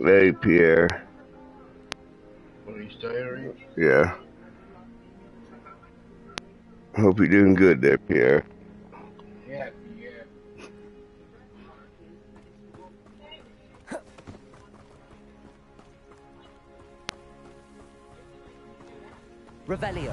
Hey, Pierre. What are you studying? Yeah. Hope you're doing good there, Pierre. Yeah, yeah. Revelio.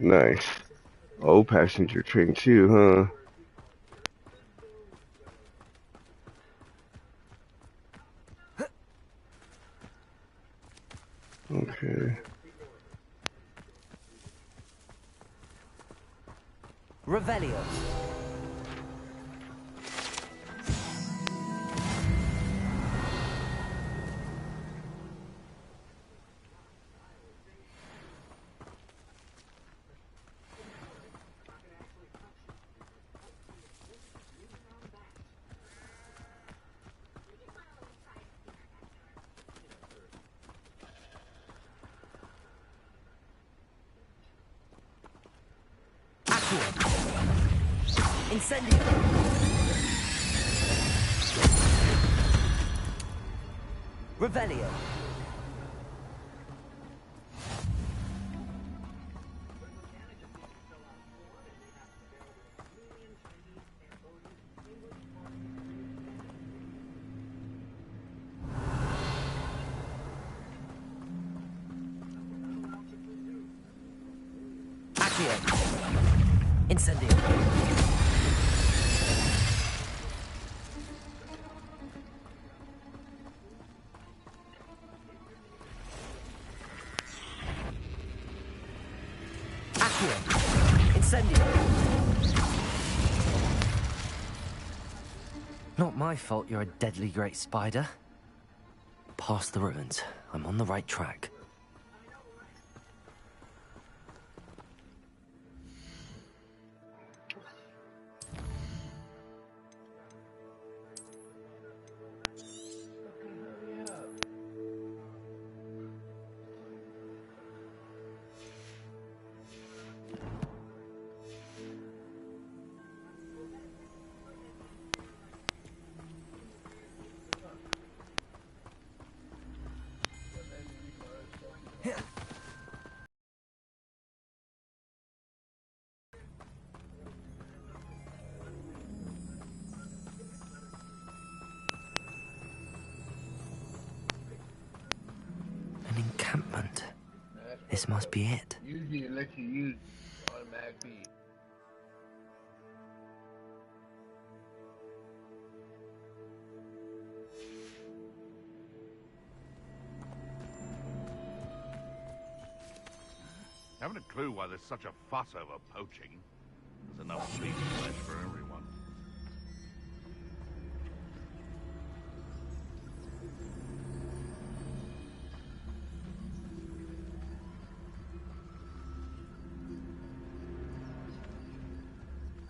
Nice. Oh, passenger train too, huh? Okay. Revelio. Incendio. Revelio. Accio. Incendio. Accio. Incendio. Not my fault you're a deadly great spider. Past the ruins. I'm on the right track. An encampment. This must be it. Usually it lets you use automatic beat. Haven't a clue why there's such a fuss over poaching. There's enough meat flesh for everyone.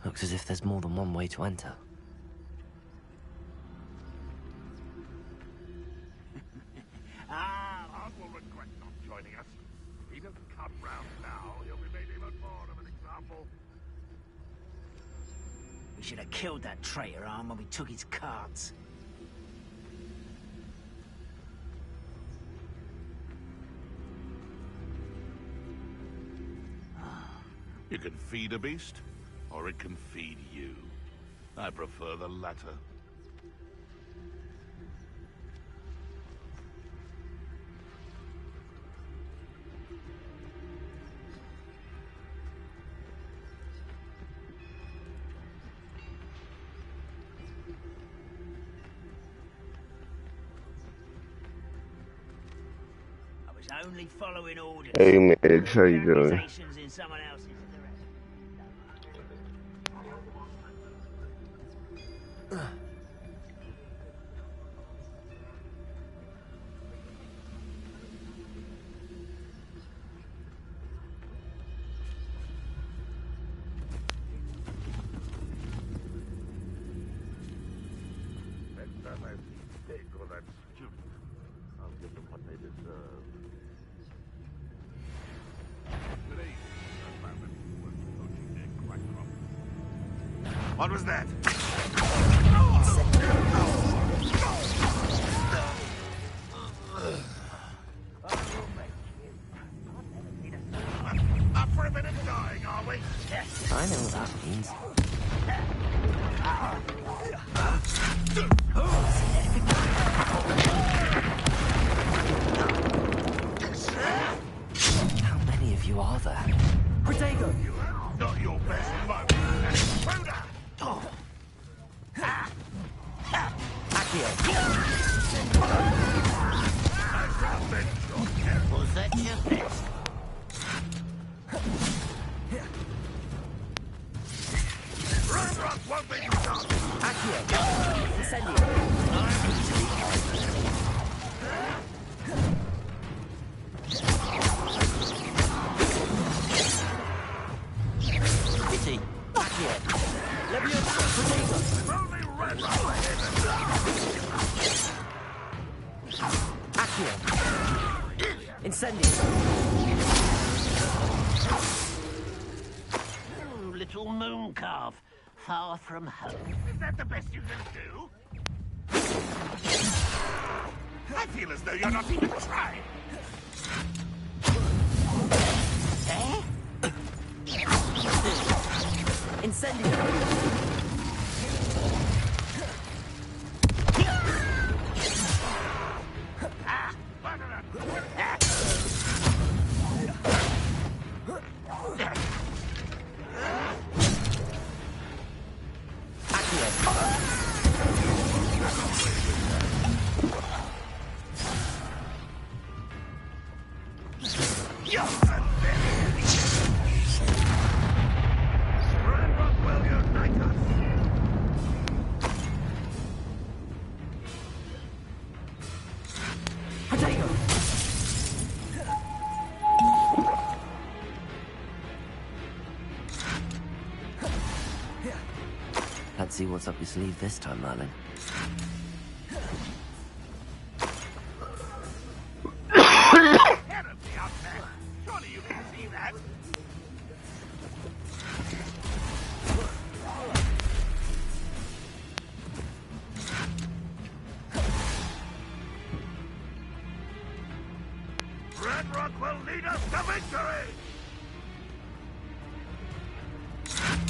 Looks as if there's more than one way to enter. Hard will regret not joining us. If he doesn't come round now, he'll be made even more of an example. We should have killed that traitor arm when we took his cards. You can feed a beast, or it can feed you. I prefer the latter. only following orders. Hey Migs, how you doing? Accusations in someone else's. Next time I see Dick or that student, I'll give them what they deserve. Good evening, Sir Baron. Was coaching their crack crop. What was that? Up for a bit of dying, are we? I know what that means. How many of you are there? Protego! Not your best moment, an intruder! Accio! Nice job, Ben. You're careful. Was that your best? Roadblock won't be stopped! Accio! Incendio! Pity! Accio! Leviosa! Protego! Only red rock Accio! Incendio! Little moon calf, far from home. Is that the best you can do? I feel as though you're not even trying. Eh? Incendio! Let's see what's up your sleeve this time, Merlin. Ahead of me out there. Surely you can see that. Red Rock will lead us to victory!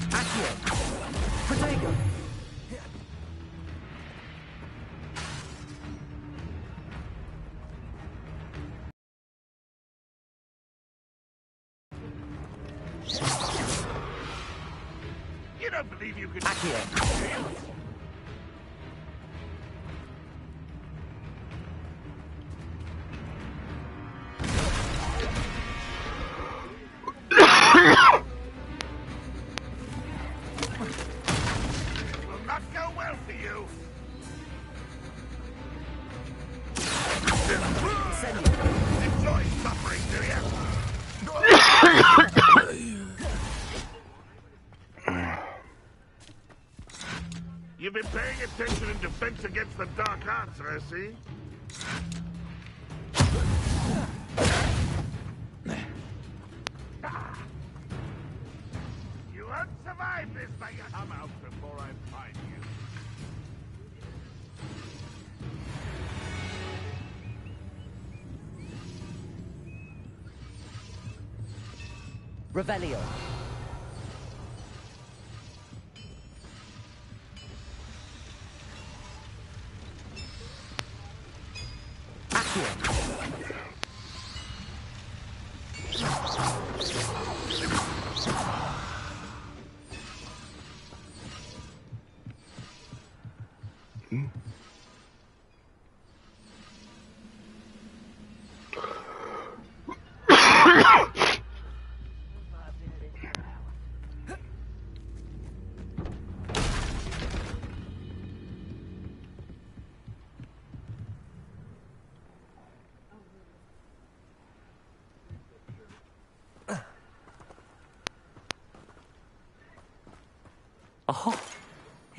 Accio! Protego! You don't believe you can... Accio! Will not go well for you. Incendio! Enjoy suffering, do you? You've been paying attention in defense against the dark arts, I see. You won't survive this, but you come out before I find you. Revelio! Accio!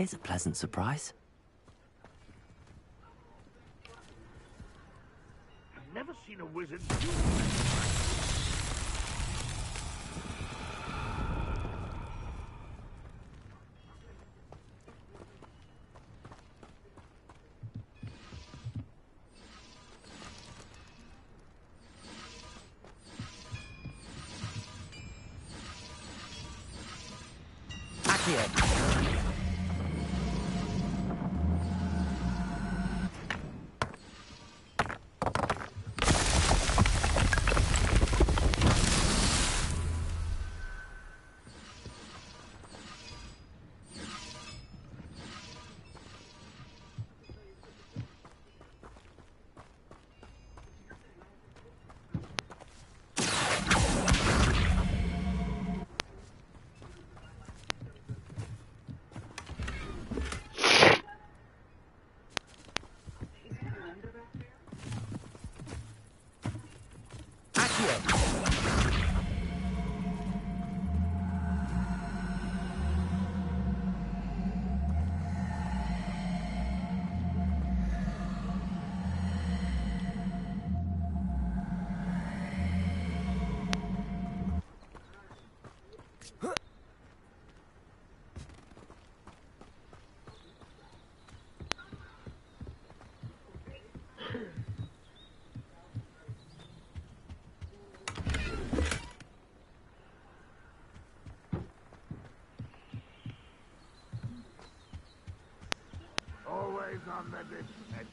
Here's a pleasant surprise. I've never seen a wizard. Always on the defensive.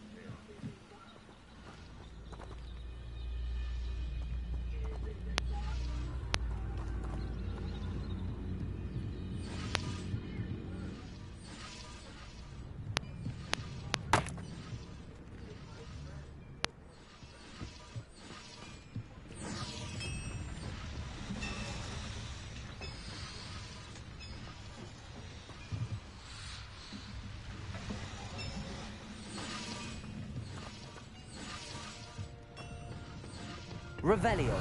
Revelio.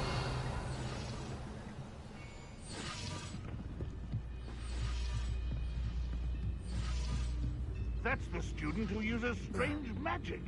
That's the student who uses strange magic.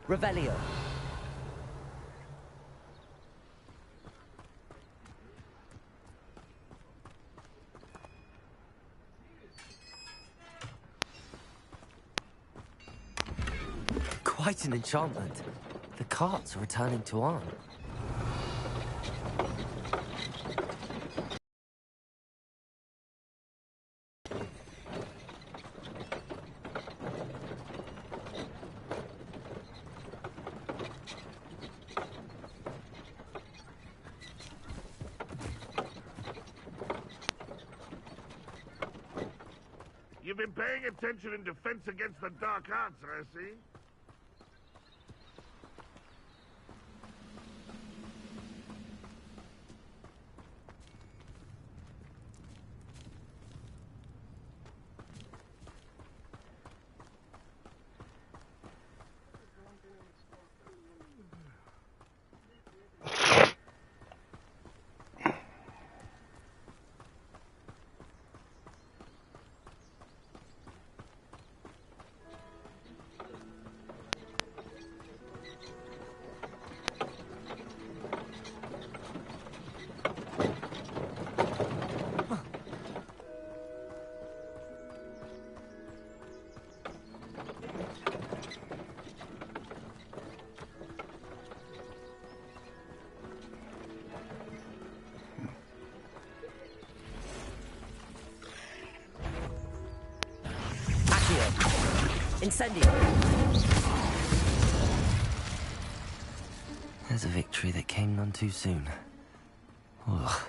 Revelio. Quite an enchantment. The carts are returning to Arn. You've been paying attention in defense against the dark arts, I see. Incendio! There's a victory that came none too soon. Ugh.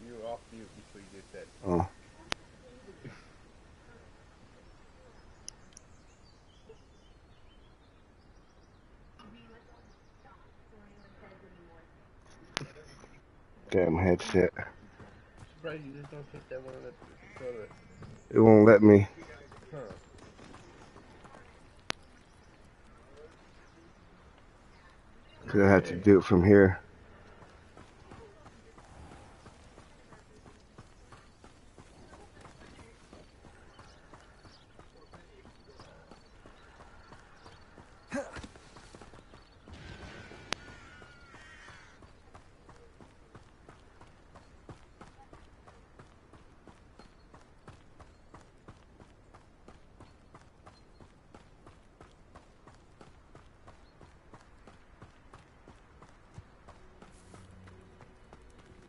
You were off mute before you did that. Oh. Damn headset. Surprised you just don't take that one on the controller. It won't let me. Huh. Cause I have to do it from here.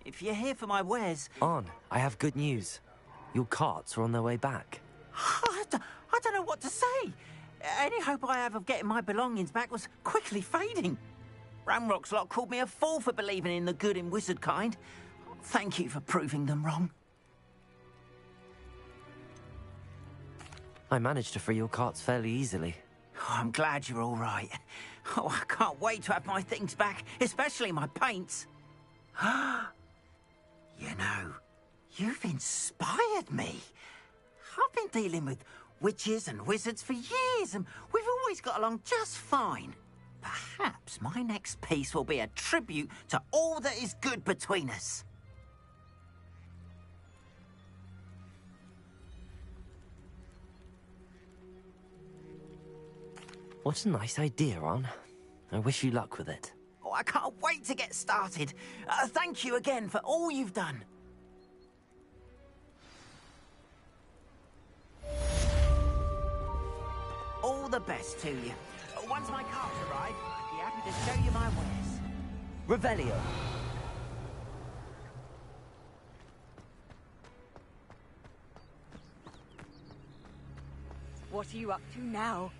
If you're here for my wares... On, I have good news. Your carts are on their way back. I don't know what to say. Any hope I have of getting my belongings back was quickly fading. Ramrock's lot called me a fool for believing in the good in wizard kind. Thank you for proving them wrong. I managed to free your carts fairly easily. Oh, I'm glad you're all right. Oh, I can't wait to have my things back, especially my paints. You know, you've inspired me. I've been dealing with witches and wizards for years, and we've always got along just fine. Perhaps my next piece will be a tribute to all that is good between us. What a nice idea, Ron. I wish you luck with it. Oh, I can't wait to get started. Thank you again for all you've done. All the best to you. Once my carts arrive, I'd be happy to show you my wares. Revelio! What are you up to now?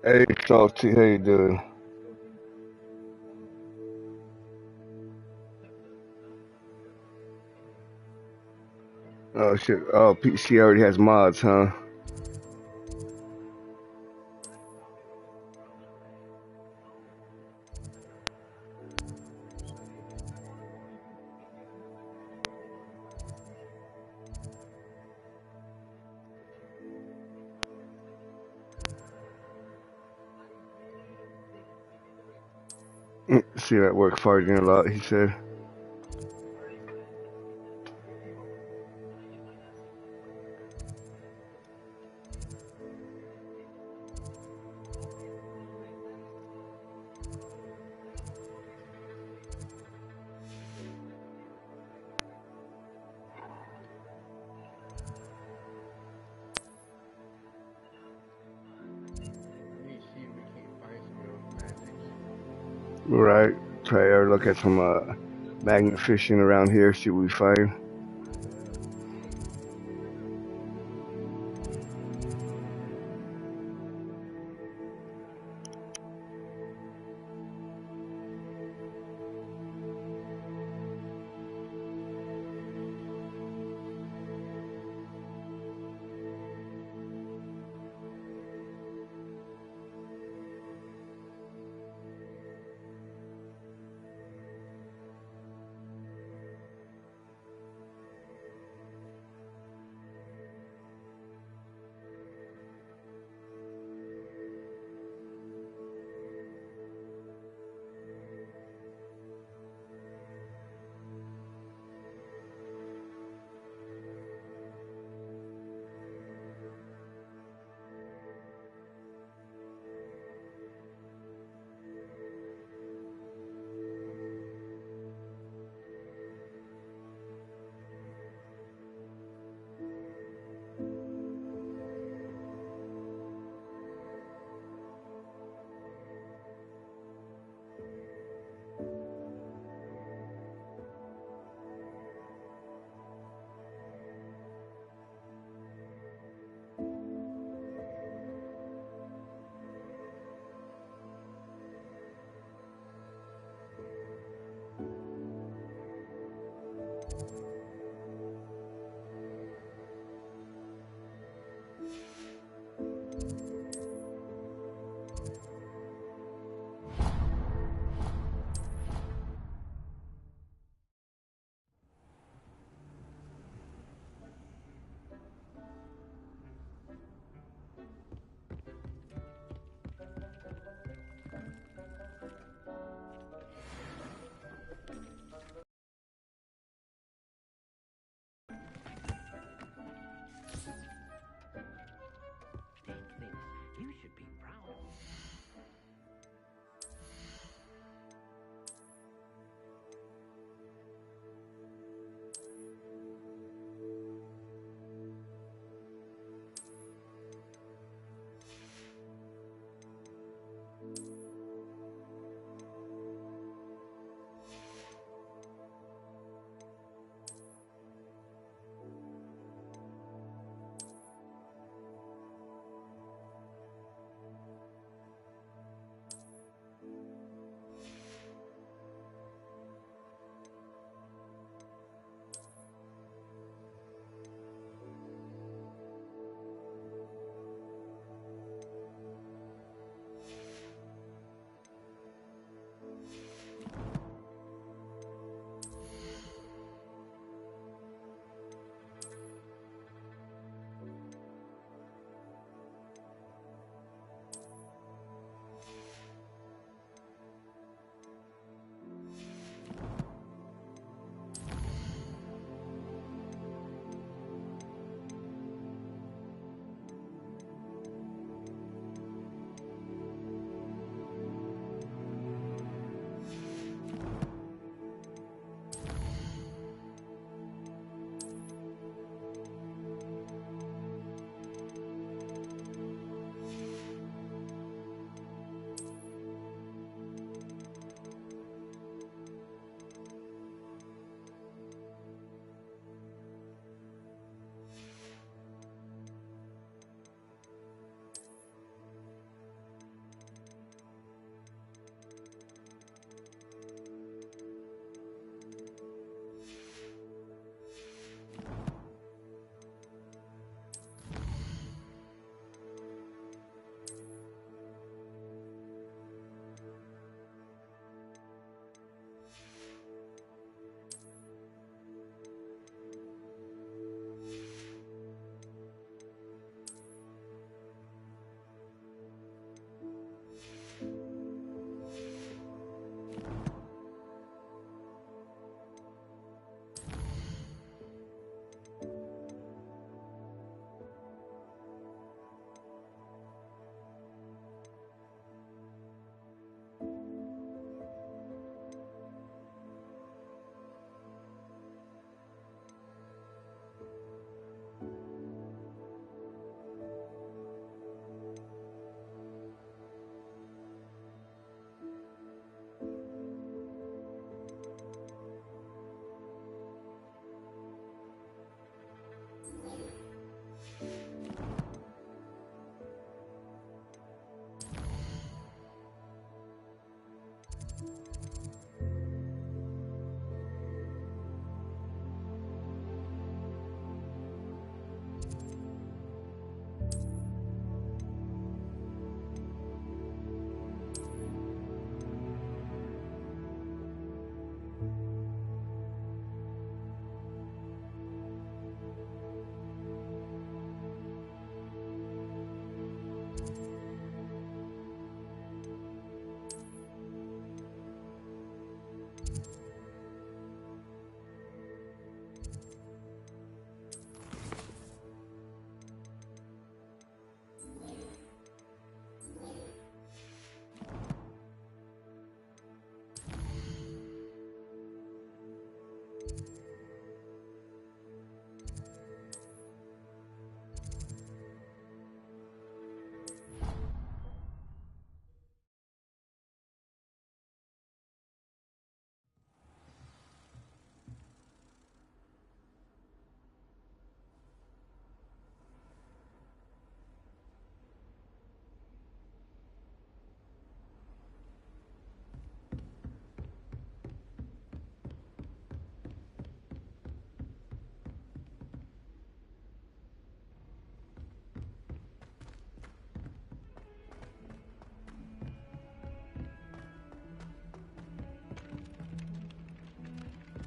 Hey, Salty, how you doing? Oh shit. Oh, she already has mods, huh? See that work farting a lot, he said. Let me see if we can't find some of those magics. Right. Try to look at some magnet fishing around here, see what we find.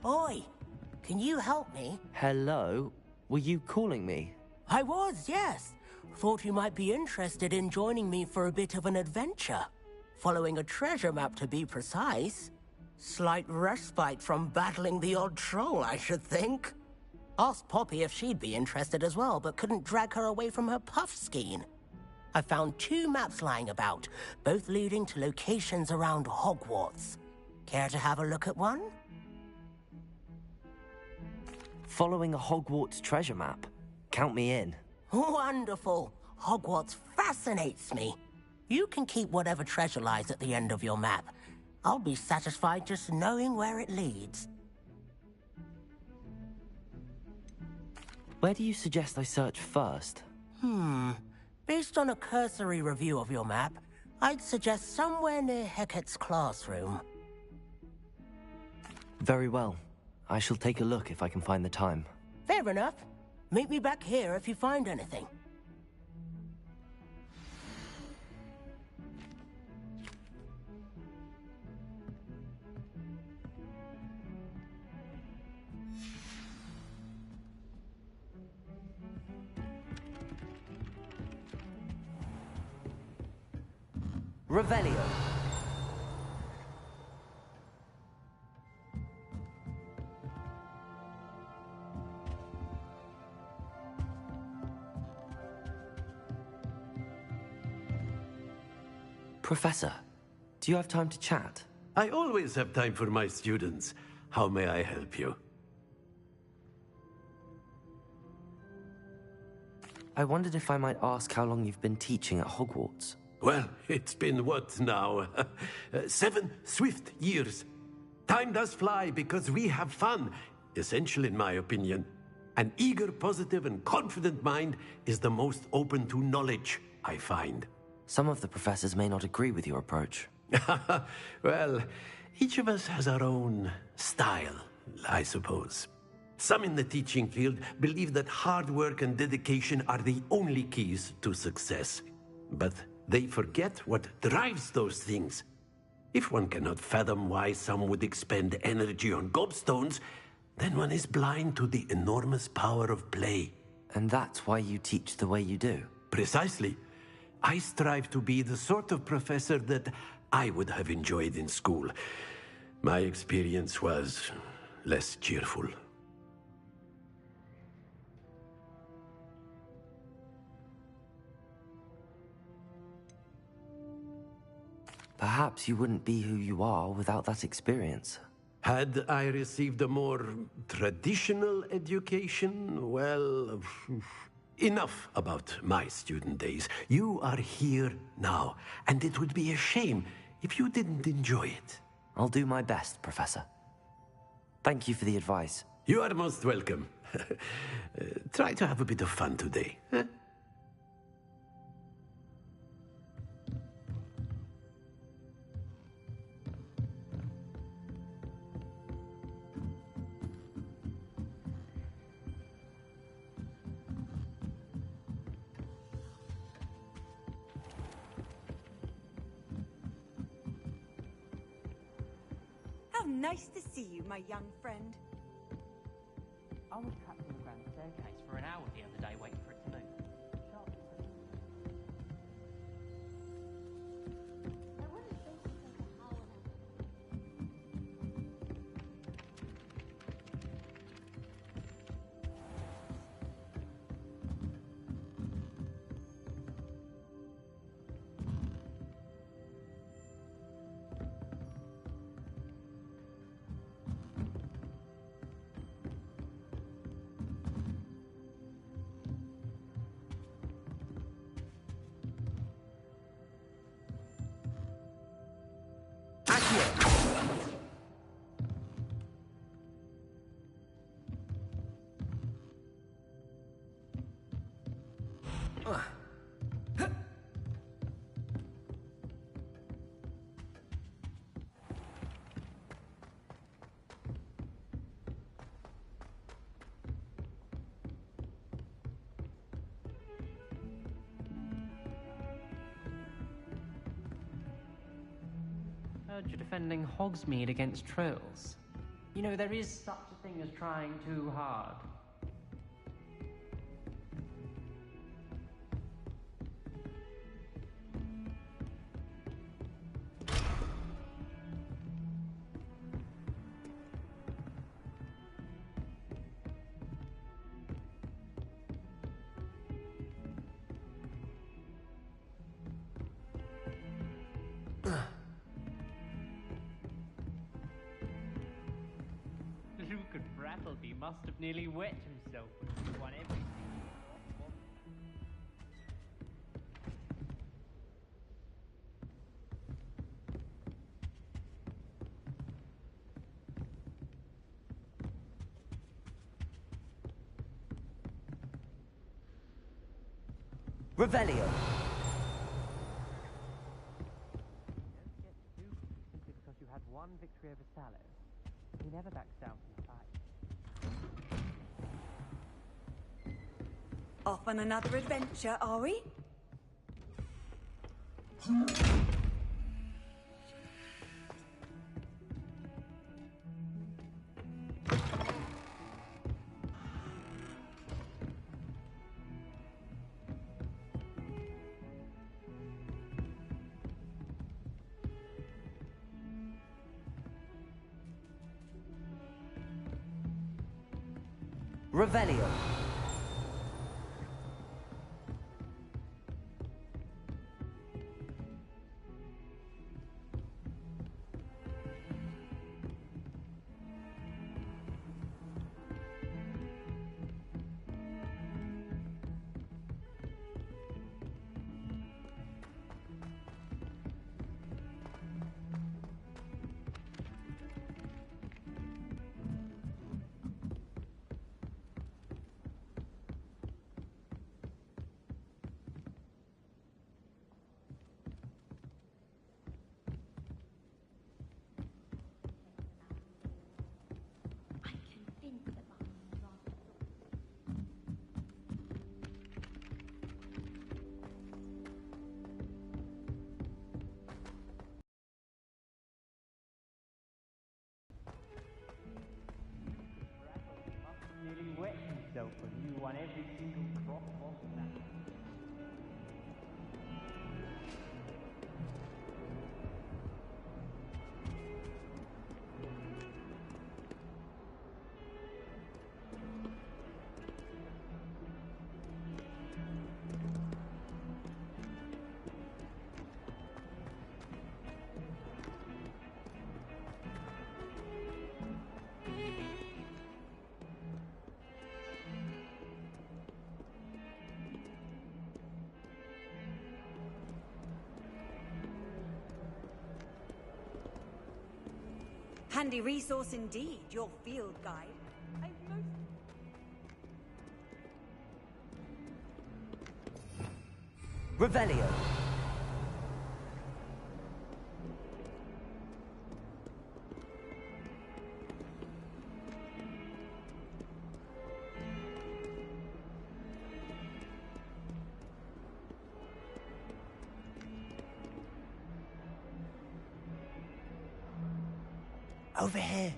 Oi, can you help me? Hello? Were you calling me? I was, yes. Thought you might be interested in joining me for a bit of an adventure. Following a treasure map, to be precise. Slight respite from battling the odd troll, I should think. Asked Poppy if she'd be interested as well, but couldn't drag her away from her puff skein. I found 2 maps lying about, both leading to locations around Hogwarts. Care to have a look at one? Following a Hogwarts treasure map. Count me in. Wonderful. Hogwarts fascinates me. You can keep whatever treasure lies at the end of your map. I'll be satisfied just knowing where it leads. Where do you suggest I search first? Based on a cursory review of your map, I'd suggest somewhere near Hecat's classroom. Very well. I shall take a look if I can find the time. Fair enough. Meet me back here if you find anything. Revelio. Professor, do you have time to chat? I always have time for my students. How may I help you? I wondered if I might ask how long you've been teaching at Hogwarts. Well, it's been what now? 7 swift years. Time does fly because we have fun. Essential in my opinion. An eager, positive, and confident mind is the most open to knowledge, I find. Some of the professors may not agree with your approach. Well, each of us has our own style, I suppose. Some in the teaching field believe that hard work and dedication are the only keys to success. But they forget what drives those things. If one cannot fathom why some would expend energy on gobstones, then one is blind to the enormous power of play. And that's why you teach the way you do? Precisely. I strive to be the sort of professor that I would have enjoyed in school. My experience was less cheerful. Perhaps you wouldn't be who you are without that experience. Had I received a more traditional education, well, enough about my student days. You are here now, and it would be a shame if you didn't enjoy it. I'll do my best, Professor. Thank you for the advice. You are most welcome. Try to have a bit of fun today. Huh? How nice to see you, my young friend. I was trapped in the grand staircase for an hour the other day waiting for it to move. Heard you're defending Hogsmeade against trolls. You know, there is such a thing as trying too hard. Luke and Brattleby must have nearly wet himself when he won everything. Revelio. Simply because you had one victory over Sallow. He never backs down from the fight. Off on another adventure, are we? Revelio. Nearly wet himself when you won every single drop of that. Handy resource indeed, your field guide. Revelio. Over here.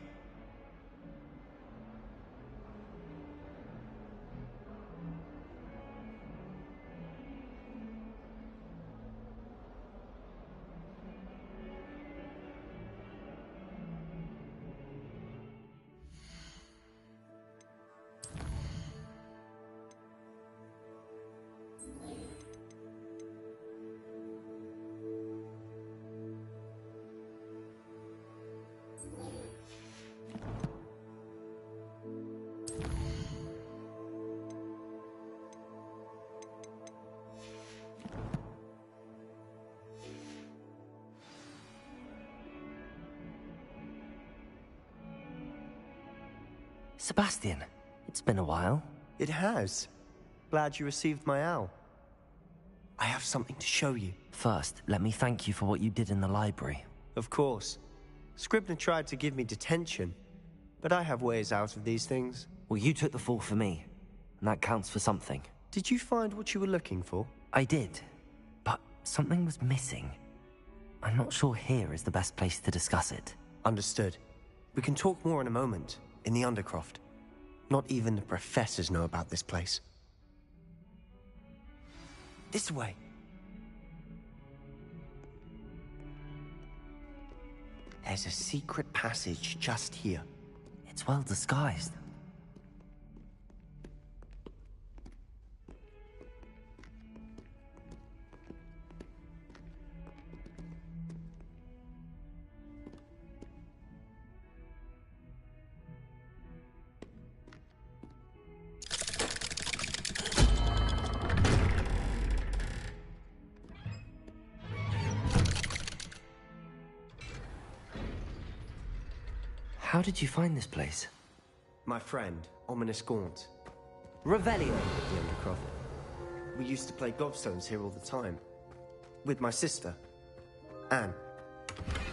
Sebastian, it's been a while. It has. Glad you received my owl. I have something to show you. First, let me thank you for what you did in the library. Of course. Scribner tried to give me detention, but I have ways out of these things. Well, you took the fall for me, and that counts for something. Did you find what you were looking for? I did, but something was missing. I'm not sure here is the best place to discuss it. Understood. We can talk more in a moment, in the Undercroft. Not even the professors know about this place. This way. There's a secret passage just here. It's well disguised. How did you find this place? My friend, Ominous Gaunt. Revelio. The Undercroft. We used to play gobstones here all the time. With my sister, Anne.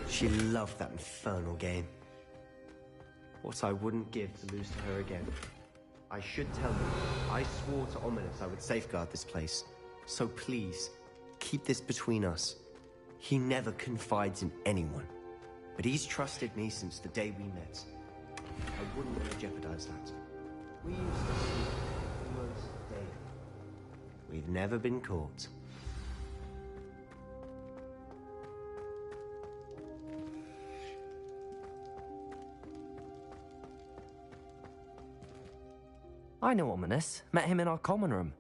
She loved that infernal game. What I wouldn't give to lose to her again. I should tell you, I swore to Ominous I would safeguard this place. So please, keep this between us. He never confides in anyone. But he's trusted me since the day we met. I wouldn't want to jeopardize that. We used to speak almost daily. We've never been caught. I know Ominous. Met him in our common room.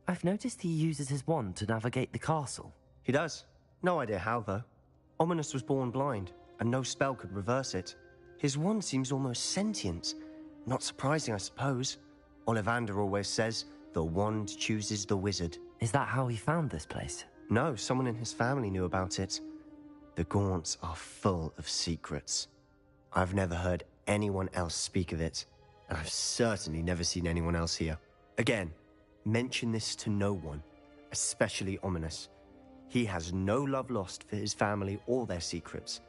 I've noticed he uses his wand to navigate the castle. He does. No idea how, though. Ominous was born blind, and no spell could reverse it. His wand seems almost sentient. Not surprising, I suppose. Ollivander always says, the wand chooses the wizard. Is that how he found this place? No, someone in his family knew about it. The Gaunts are full of secrets. I've never heard anyone else speak of it, and I've certainly never seen anyone else here. Again, mention this to no one, especially Ominous. He has no love lost for his family or their secrets,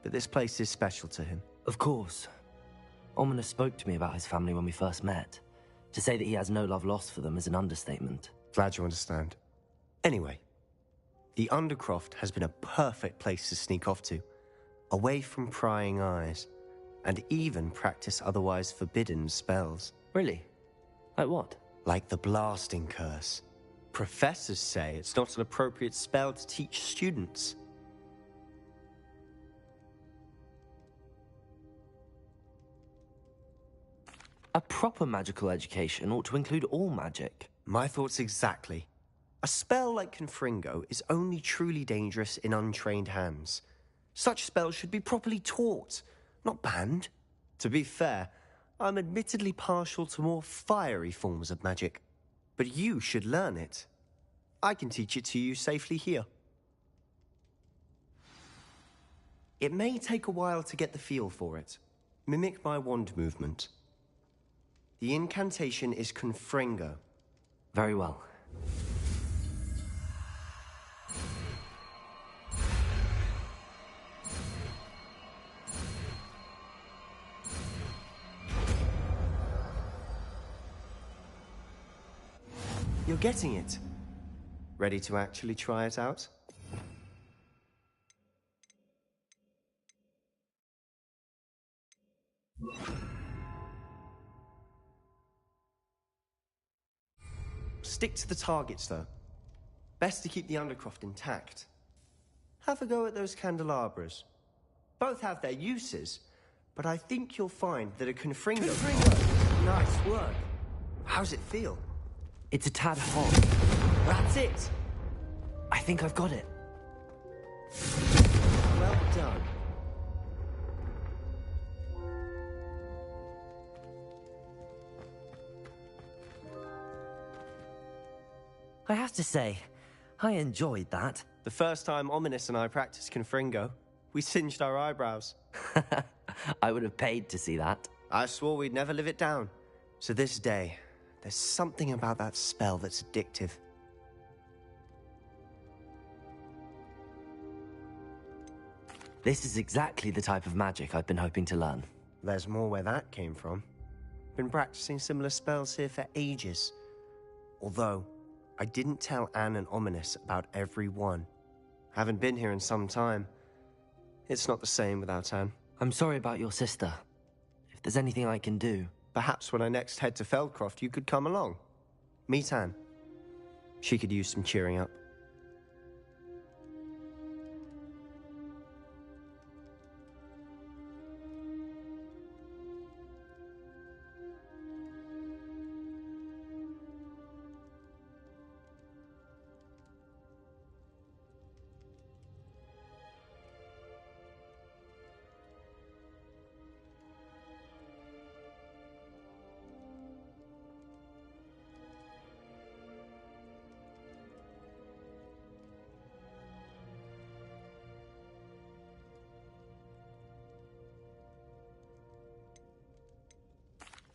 but this place is special to him. Of course. Ominous spoke to me about his family when we first met. To say that he has no love lost for them is an understatement. Glad you understand. Anyway, the Undercroft has been a perfect place to sneak off to, away from prying eyes, and even practice otherwise forbidden spells. Really? Like what? Like the blasting curse. Professors say it's not an appropriate spell to teach students. A proper magical education ought to include all magic. My thoughts exactly. A spell like Confringo is only truly dangerous in untrained hands. Such spells should be properly taught, not banned. To be fair, I'm admittedly partial to more fiery forms of magic. But you should learn it. I can teach it to you safely here. It may take a while to get the feel for it. Mimic my wand movement. The incantation is Confringo. Very well. You're getting it. Ready to actually try it out? Stick to the targets, though. Best to keep the Undercroft intact. Have a go at those candelabras. Both have their uses, but I think you'll find that a Confringo... Nice work. How's it feel? It's a tad hot. That's it! I think I've got it. Well done. I have to say, I enjoyed that. The first time Ominous and I practiced Confringo, we singed our eyebrows. I would have paid to see that. I swore we'd never live it down. To this day, there's something about that spell that's addictive. This is exactly the type of magic I've been hoping to learn. There's more where that came from. Been practicing similar spells here for ages. Although, I didn't tell Anne and Ominous about every one. Haven't been here in some time. It's not the same without Anne. I'm sorry about your sister. If there's anything I can do... Perhaps when I next head to Feldcroft, you could come along. Meet Anne. She could use some cheering up.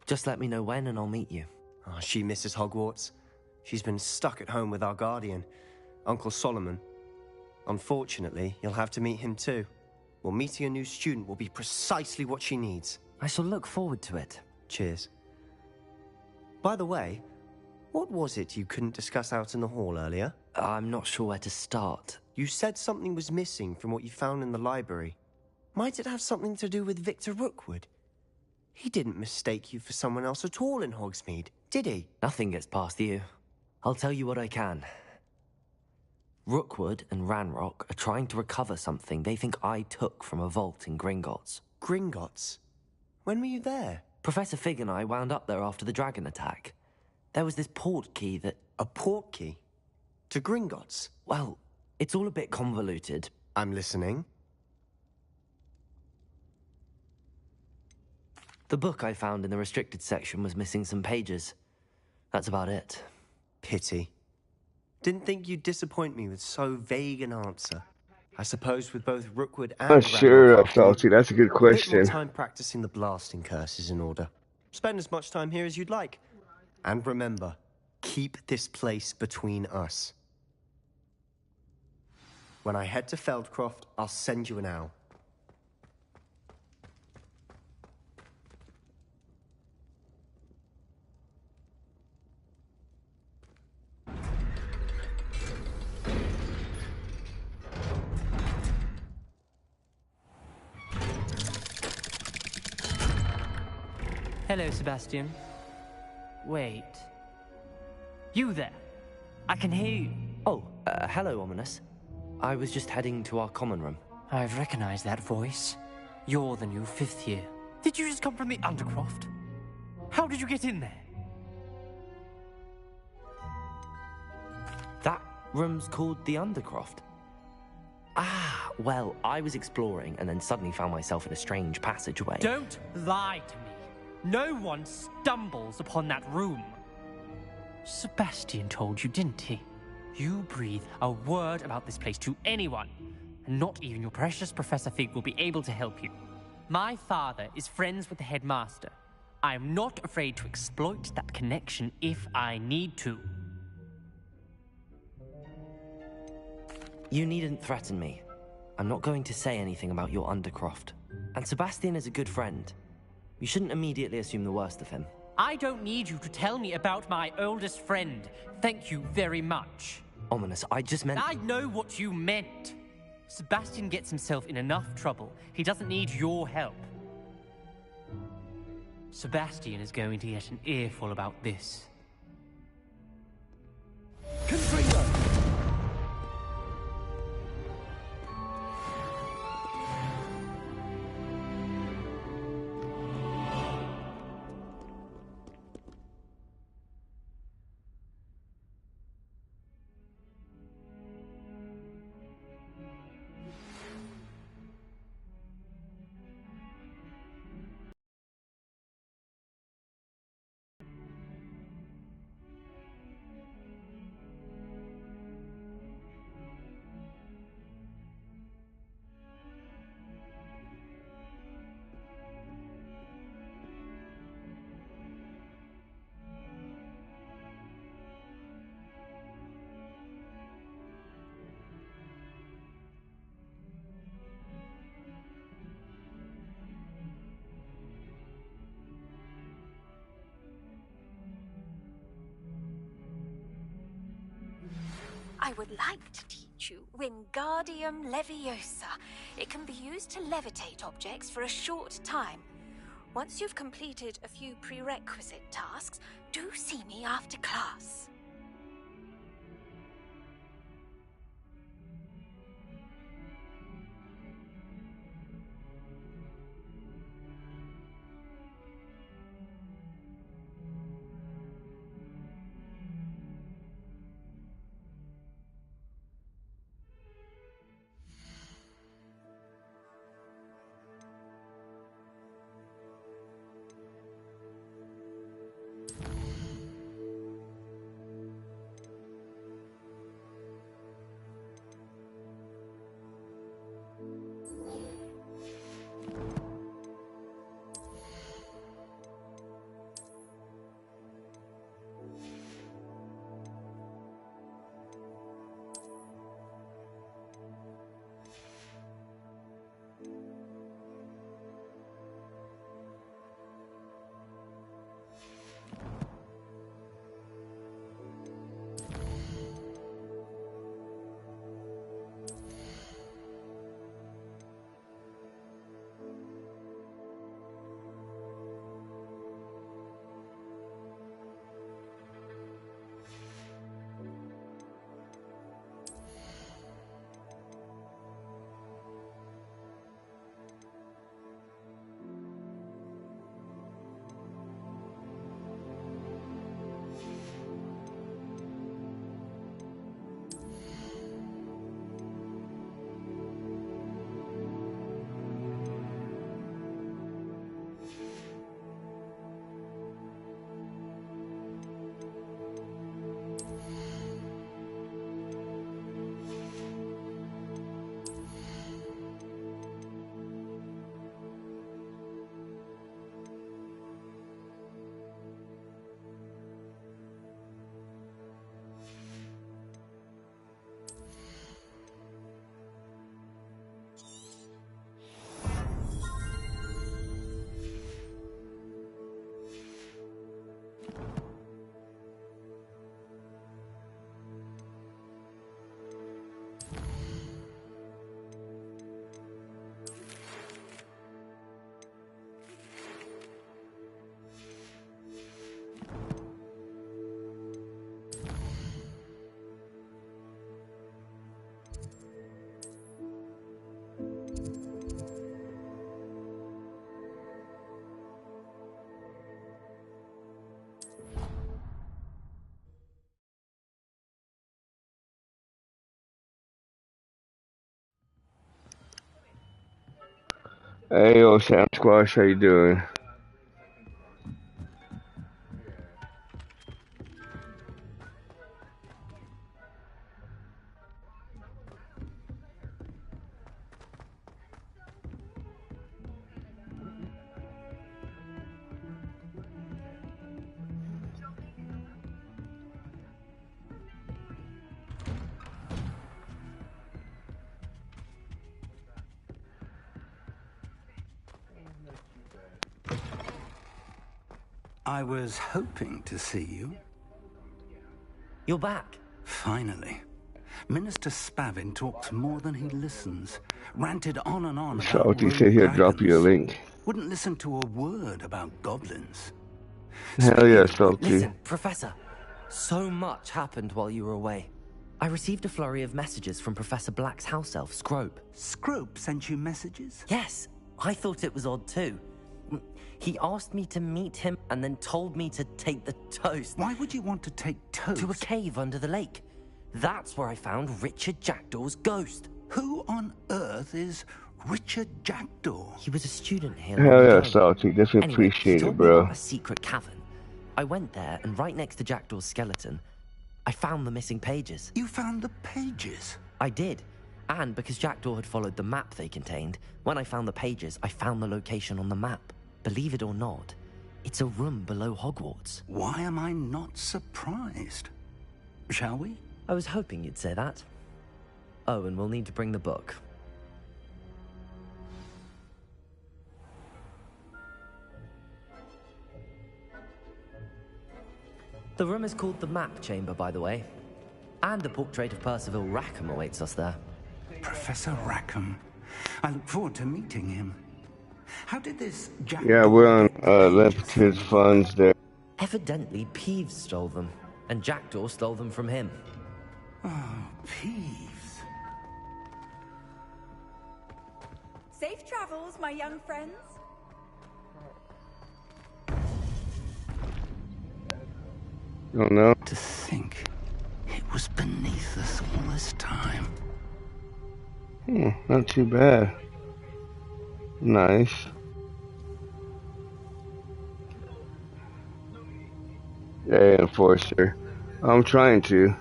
Just let me know when and I'll meet you. Oh, she misses Hogwarts. She's been stuck at home with our guardian, Uncle Solomon. Unfortunately, you'll have to meet him too. Well, meeting a new student will be precisely what she needs. I shall look forward to it. Cheers. By the way, what was it you couldn't discuss out in the hall earlier? I'm not sure where to start. You said something was missing from what you found in the library. Might it have something to do with Victor Rookwood? He didn't mistake you for someone else at all in Hogsmeade, did he? Nothing gets past you. I'll tell you what I can. Rookwood and Ranrock are trying to recover something they think I took from a vault in Gringotts. Gringotts? When were you there? Professor Fig and I wound up there after the dragon attack. There was this port key that... A port key? To Gringotts? Well, it's all a bit convoluted. I'm listening. The book I found in the restricted section was missing some pages. That's about it. Pity. Didn't think you'd disappoint me with so vague an answer. I suppose with both Rookwood and Not sure, Ranrock, Salty. That's a good a bit more question. time practicing the blasting curse is in order. Spend as much time here as you'd like. And remember, keep this place between us. When I head to Feldcroft, I'll send you an owl. Hello, Sebastian. Wait. You there? I can hear you. Oh, hello, Ominous. I was just heading to our common room. I've recognized that voice. You're the new 5th year. Did you just come from the Undercroft? How did you get in there? That room's called the Undercroft. Ah, well, I was exploring and then suddenly found myself in a strange passageway. Don't lie to me. No one stumbles upon that room. Sebastian told you, didn't he? You breathe a word about this place to anyone, and not even your precious Professor Fig will be able to help you. My father is friends with the headmaster. I am not afraid to exploit that connection if I need to. You needn't threaten me. I'm not going to say anything about your Undercroft. And Sebastian is a good friend. You shouldn't immediately assume the worst of him. I don't need you to tell me about my oldest friend. Thank you very much. Ominous, I just meant... I know what you meant. Sebastian gets himself in enough trouble. He doesn't need your help. Sebastian is going to get an earful about this. Confringo! I would like to teach virtue, Wingardium Leviosa. It can be used to levitate objects for a short time. Once you've completed a few prerequisite tasks, do see me after class. Hey, yo, Sam Squash, how you doing? I was hoping to see you. You're back. Finally. Minister Spavin talks more than he listens. Ranted on and on about Salty rogue said he'll drop you a dragons. link. Wouldn't listen to a word about goblins. Hell yeah, Salty. Listen, Professor. So much happened while you were away. I received a flurry of messages from Professor Black's house elf, Scrope. Scrope sent you messages? Yes, I thought it was odd too. He asked me to meet him and then told me to take the toast. Why would you want to take toast? To a cave under the lake. That's where I found Richard Jackdaw's ghost. Who on earth is Richard Jackdaw? He was a student here. Hell yeah, Salty. Definitely Anyway, appreciate he it, told me bro. about a secret cavern. I went there, and right next to Jackdaw's skeleton, I found the missing pages. You found the pages? I did. And because Jackdaw had followed the map they contained, when I found the pages, I found the location on the map. Believe it or not, it's a room below Hogwarts. Why am I not surprised? Shall we? I was hoping you'd say that. Oh, and we'll need to bring the book. The room is called the Map Chamber, by the way. And a portrait of Percival Rackham awaits us there. Professor Rackham. I look forward to meeting him. How did this Jack... Yeah, we're on left his funds there. Evidently, Peeves stole them, and Jackdaw stole them from him. Oh, Peeves. Safe travels, my young friends. Oh no. To think it was beneath us all this time. Not too bad. Nice. Yeah, Enforcer. I'm trying to.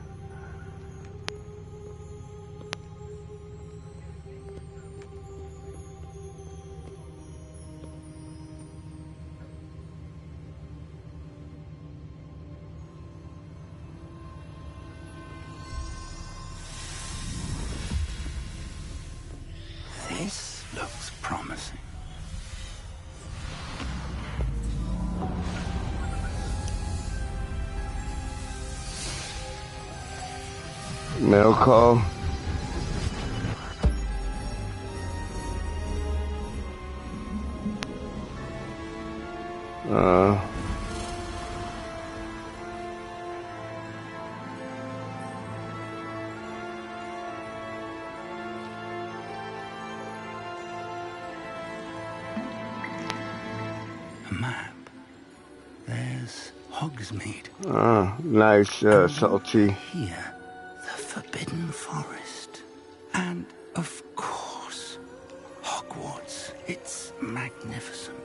This looks promising. Mail call. A map. There's Hogsmeade. Nice, salty. Here, the Forbidden Forest. And, of course, Hogwarts. It's magnificent.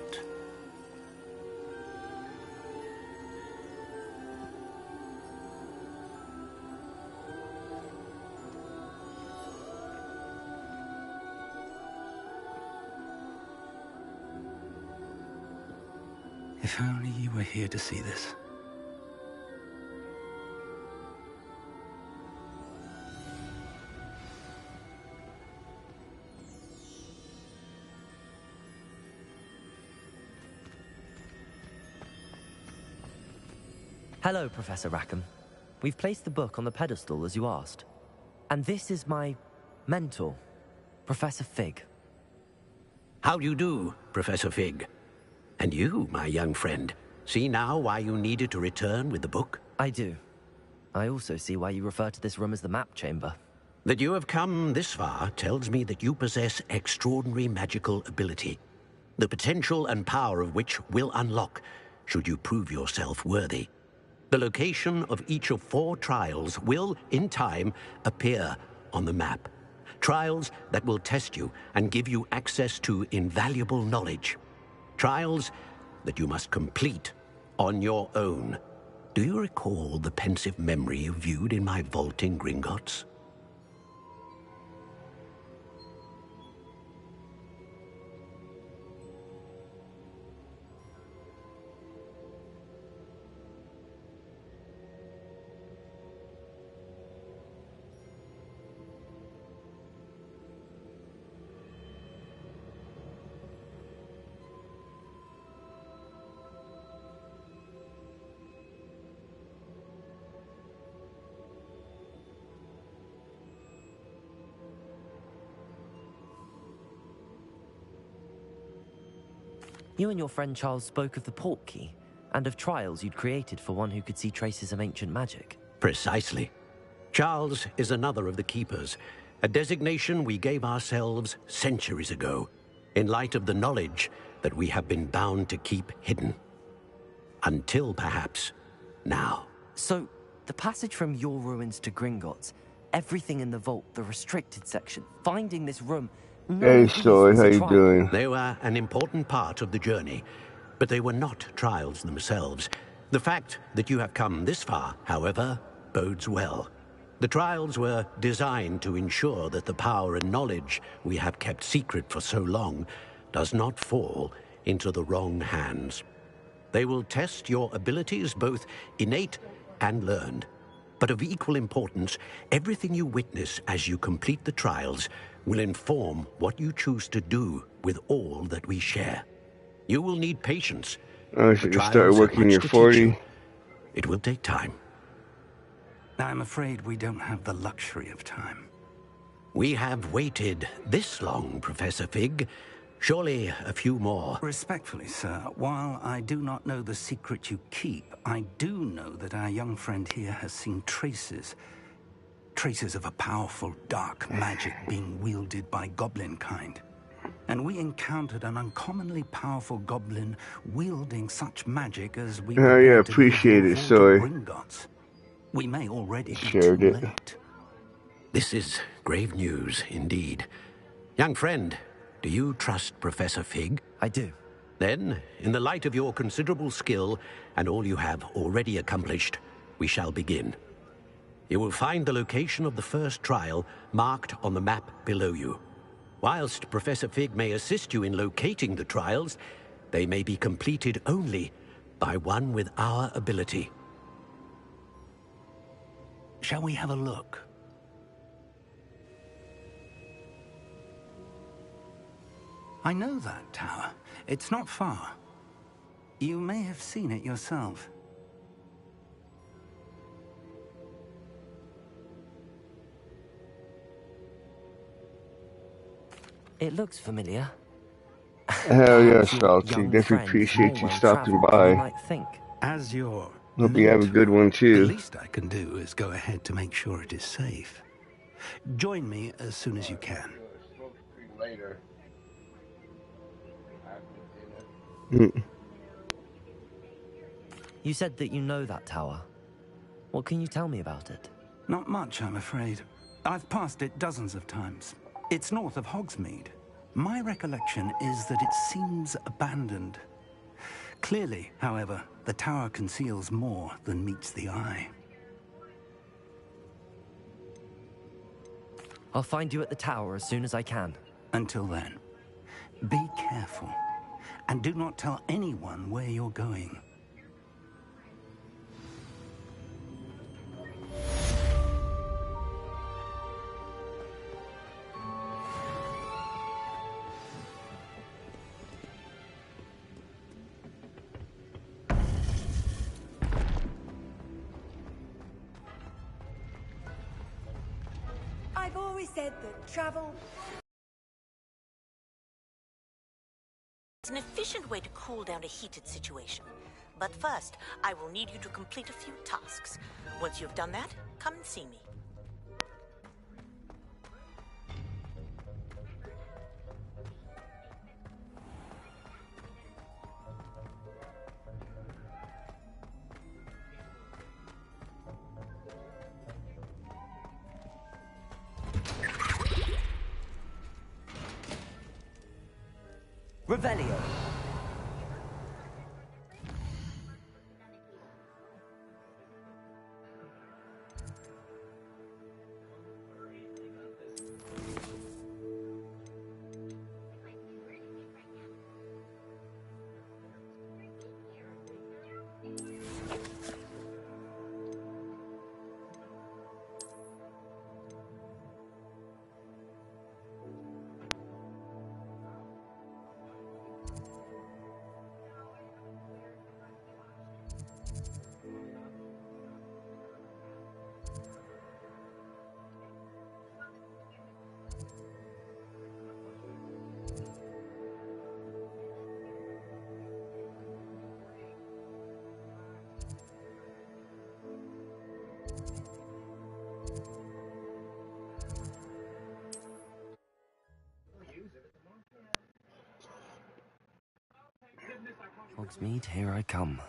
If only you were here to see this. Hello, Professor Rackham. We've placed the book on the pedestal as you asked. And this is my mentor, Professor Fig. How do you do, Professor Fig? And you, my young friend, see now why you needed to return with the book? I do. I also see why you refer to this room as the map chamber. That you have come this far tells me that you possess extraordinary magical ability, the potential and power of which will unlock, should you prove yourself worthy. The location of each of 4 trials will, in time, appear on the map. Trials that will test you and give you access to invaluable knowledge. Trials that you must complete on your own. Do you recall the pensive memory you viewed in my vault in Gringotts? You and your friend Charles spoke of the portkey, and of trials you'd created for one who could see traces of ancient magic. Precisely. Charles is another of the Keepers, a designation we gave ourselves centuries ago, in light of the knowledge that we have been bound to keep hidden. Until, perhaps, now. So, the passage from your ruins to Gringotts, everything in the vault, the restricted section, finding this room... Hey, Soy, how you doing? They were an important part of the journey, but they were not trials themselves. The fact that you have come this far, however, bodes well. The trials were designed to ensure that the power and knowledge we have kept secret for so long does not fall into the wrong hands. They will test your abilities, both innate and learned. But of equal importance, everything you witness as you complete the trials will inform what you choose to do with all that we share. You will need patience. Oh, so you start working your 40. It will take time. I'm afraid we don't have the luxury of time. We have waited this long, Professor Fig. Surely a few more. Respectfully, sir, while I do not know the secret you keep, I do know that our young friend here has seen traces of a powerful dark magic being wielded by goblin kind. And we encountered an uncommonly powerful goblin wielding such magic as we Oh yeah, appreciate it, Soy. Gringotts. We may already be Shared too it. late. This is grave news indeed. Young friend, do you trust Professor Fig? I do. Then, in the light of your considerable skill and all you have already accomplished, we shall begin. You will find the location of the first trial marked on the map below you. Whilst Professor Fig may assist you in locating the trials, they may be completed only by one with our ability. Shall we have a look? I know that tower. It's not far. You may have seen it yourself. It looks familiar. Hell yeah, Perhaps your Salty. young Definitely friend is appreciate more you stopping well-travelled than you by. might think. As your Hope you have a good one The too. least I can do is go ahead to make sure it is safe. Join me as soon as you can. Later. You said that you know that tower. What can you tell me about it? Not much, I'm afraid. I've passed it dozens of times. It's north of Hogsmeade. My recollection is that it seems abandoned. Clearly, however, the tower conceals more than meets the eye. I'll find you at the tower as soon as I can. Until then, be careful, and do not tell anyone where you're going. I've always said that travel... It's an efficient way to cool down a heated situation. But first, I will need you to complete a few tasks. Once you've done that, come and see me. Revelio. Hogsmeade, here I come.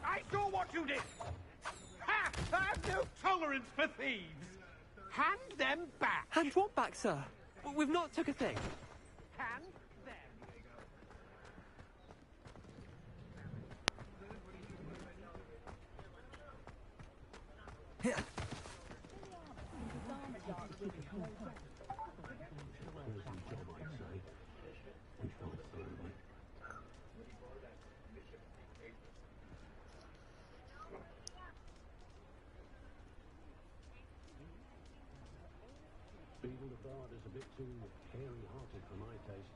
I saw what you did! Ha! I have no tolerance for thieves! Hand them back! Hand what back, sir? We've not took a thing. Hand them! Here. Even the bard is a bit too hairy-hearted for my taste.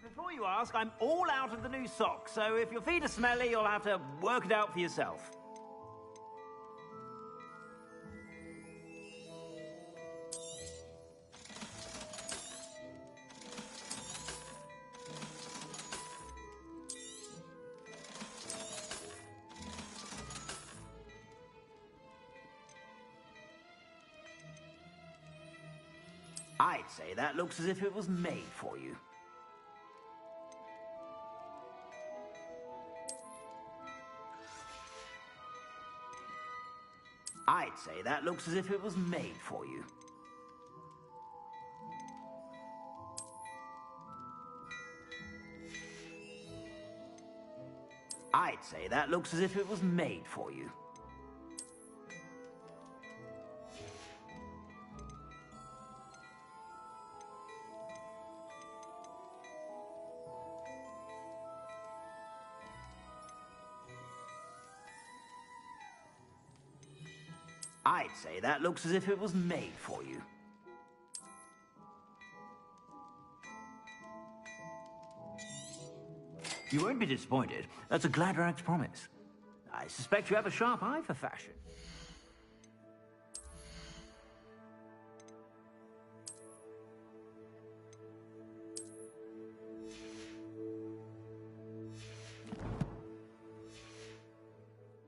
Before you ask, I'm all out of the new socks, so if your feet are smelly, you'll have to work it out for yourself. I'd say that looks as if it was made for you. I'd say that looks as if it was made for you. I'd say that looks as if it was made for you. I'd say that looks as if it was made for you. You won't be disappointed. That's a Gladrag's promise. I suspect you have a sharp eye for fashion.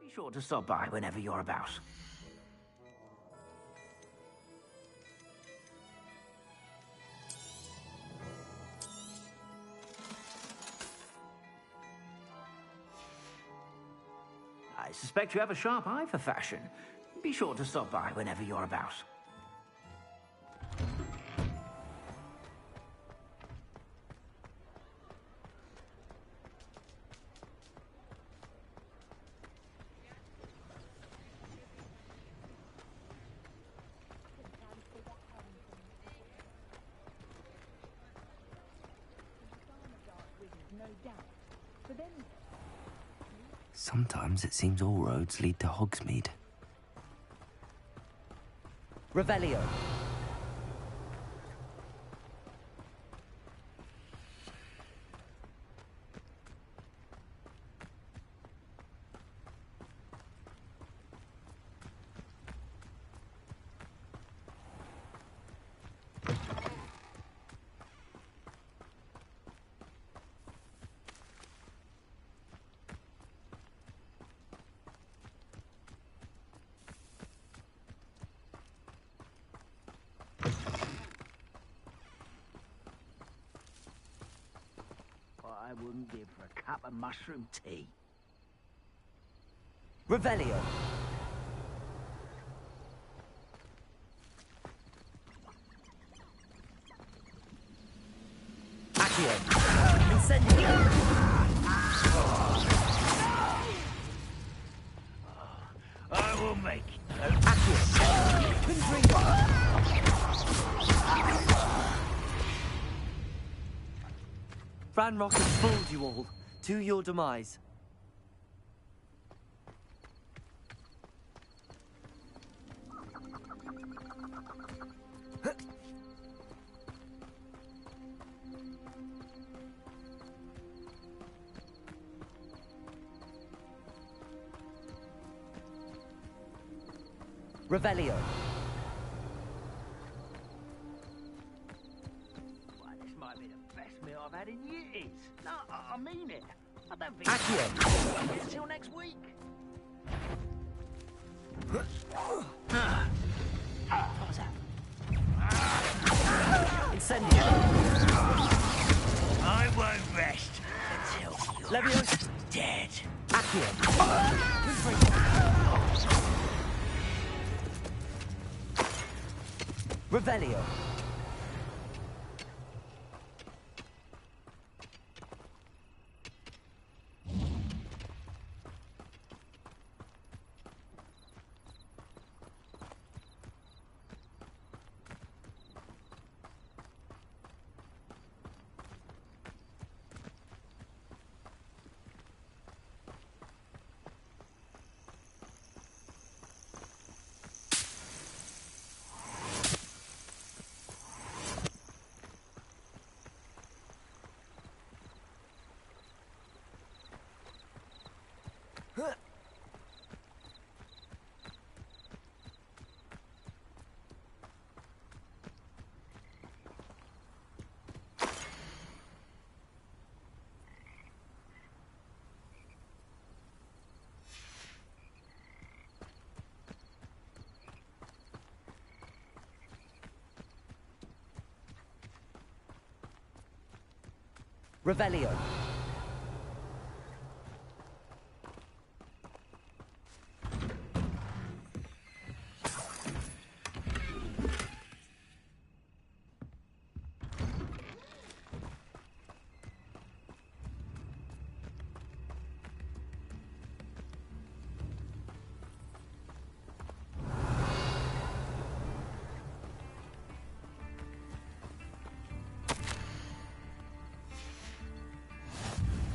Be sure to stop by whenever you're about. I suspect you have a sharp eye for fashion. Be sure to stop by whenever you're about. Sometimes it seems all roads lead to Hogsmeade. Revelio. I wouldn't give for a cup of mushroom tea. Revelio. Accio! Incendio! I will make Accio! Confringo! Ranrock has fooled you all. To your demise. Revelio. Well, this might be the best meal I've had in years. No, I mean it. I don't think Accio. it's until next week. Incendio. I won't rest until you're Leviosa. dead. Accio. Revelio. Revelio.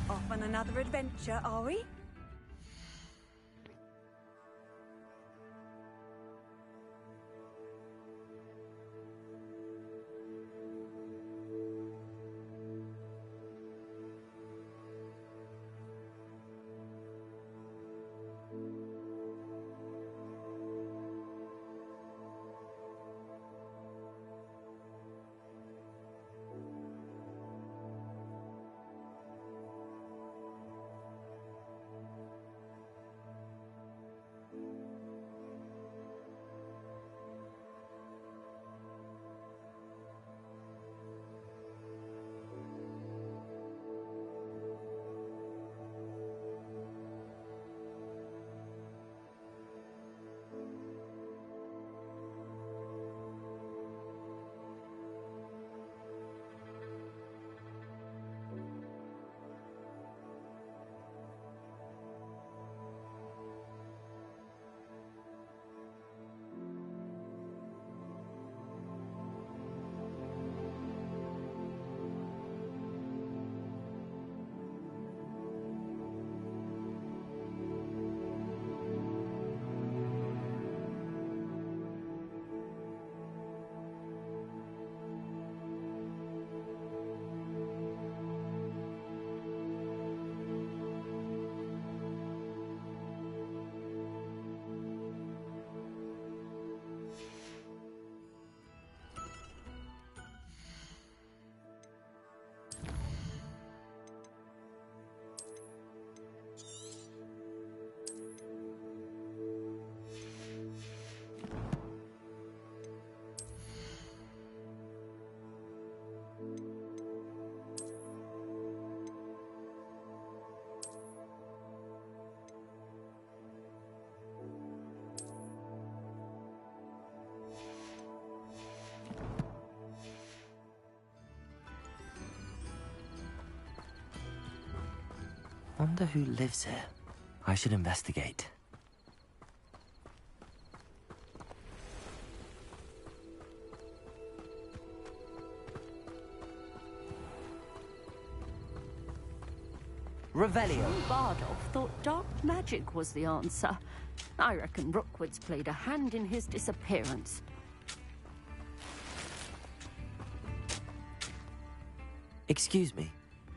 Off on another adventure, are we? Wonder who lives here. I should investigate. Revelio. Bardolph thought dark magic was the answer. I reckon Rookwood's played a hand in his disappearance. Excuse me.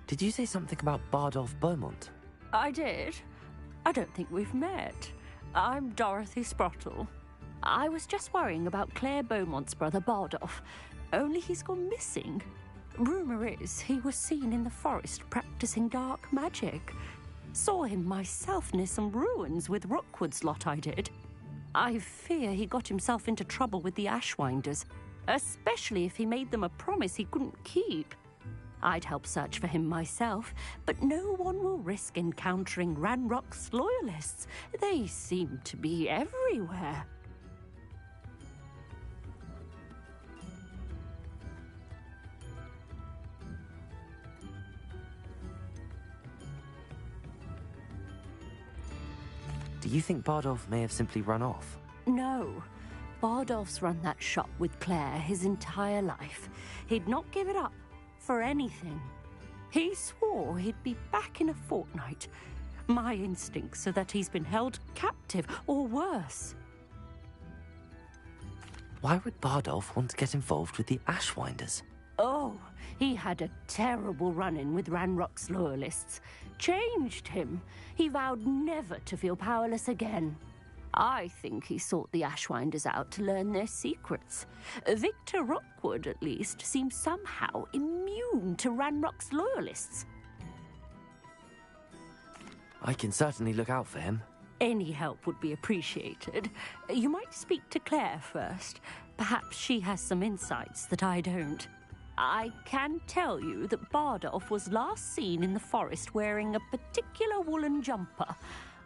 Did you say something about Bardolph Beaumont? I did. I don't think we've met. I'm Dorothy Sprottle. I was just worrying about Claire Beaumont's brother Bardolph. Only he's gone missing. Rumour is he was seen in the forest practicing dark magic. Saw him myself near some ruins with Rookwood's lot I did. I fear he got himself into trouble with the Ashwinders, especially if he made them a promise he couldn't keep. I'd help search for him myself, but no one will risk encountering Ranrock's loyalists. They seem to be everywhere. Do you think Bardolph may have simply run off? No. Bardolph's run that shop with Claire his entire life. He'd not give it up for anything. He swore he'd be back in a fortnight. My instincts are that he's been held captive, or worse. Why would Bardolph want to get involved with the Ashwinders? Oh, he had a terrible run-in with Ranrock's loyalists. Changed him. He vowed never to feel powerless again. I think he sought the Ashwinders out to learn their secrets. Victor Rookwood, at least, seems somehow immune to Ranrock's loyalists. I can certainly look out for him. Any help would be appreciated. You might speak to Claire first. Perhaps she has some insights that I don't. I can tell you that Bardolph was last seen in the forest wearing a particular woolen jumper,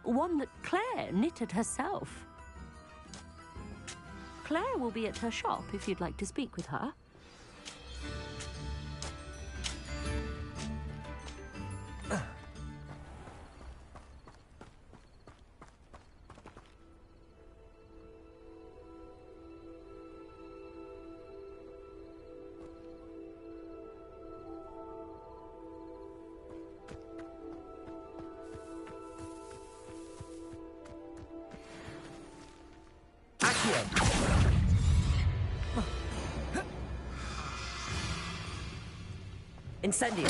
one that Claire knitted herself. Claire will be at her shop if you'd like to speak with her. Incendio!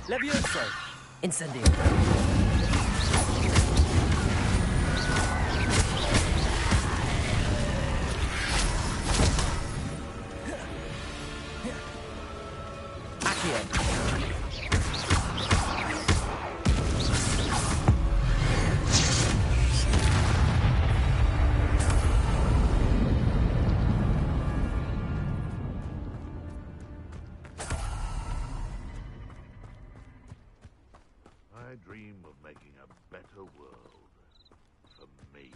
Levioso! Incendio! I dream of making a better world for me.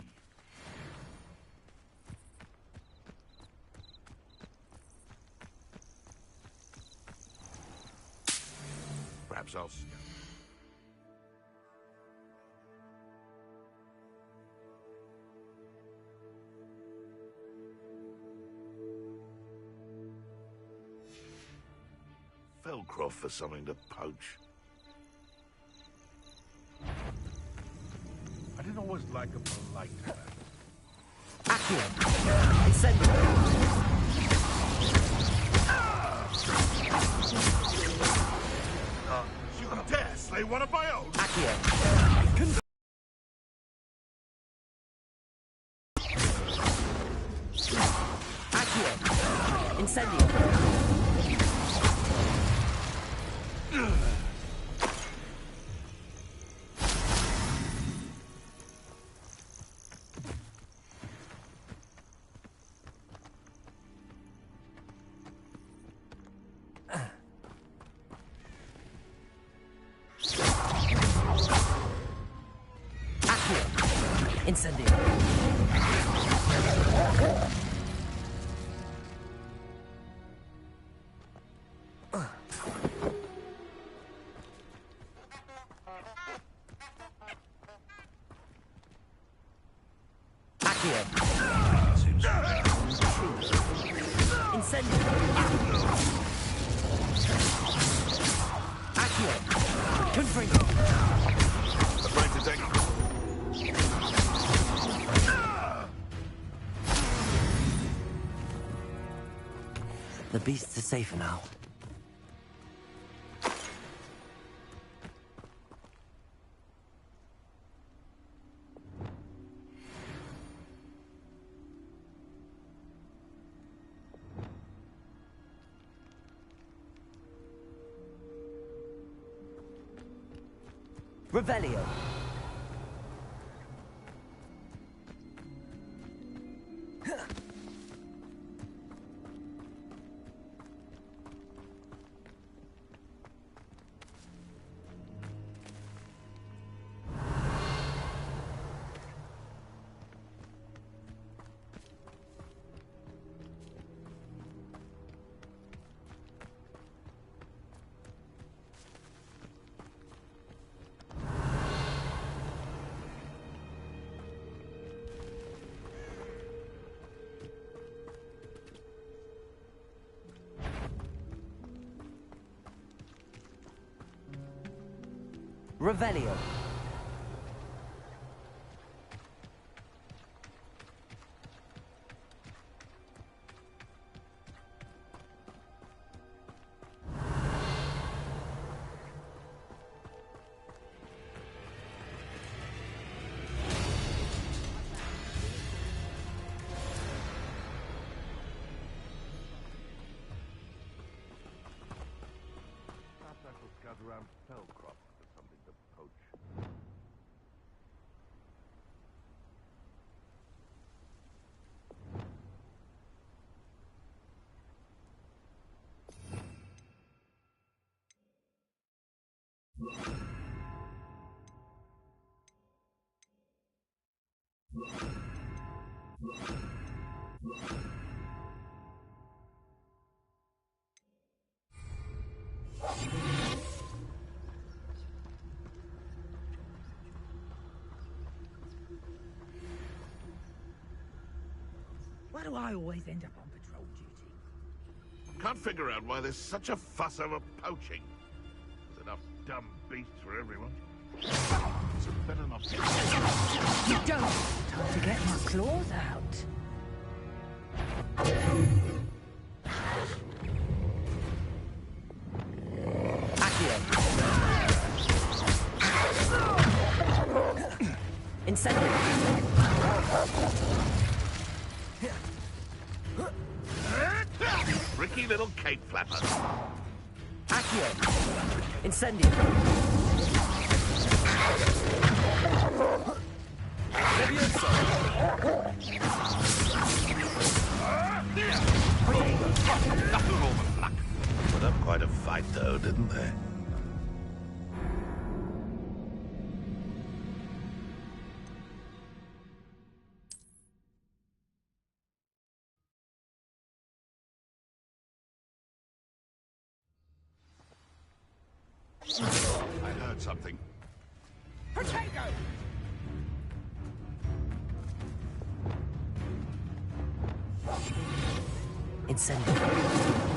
Perhaps I'll... Felcroft for something to poach. I didn't always like a polite man. Accio! Incendio! You dare slay one of my own? Accio! Accio! Incendio! Incendio. Accio. Incendio. Accio. Confringo. Afraid to take it. The beasts are safer now. Revelio. Revelio. Perhaps I should scout around Fellcroft for something to poach. Why do I always end up on patrol duty? Can't figure out why there's such a fuss over poaching. There's enough dumb beasts for everyone. So better not. You don't have time to get my claws out. Incendio. Tricky little cape flapper. Accio. Incendio. Nothing more than luck. Put up quite a fight, though, didn't they? I heard something. Potato! Incendio.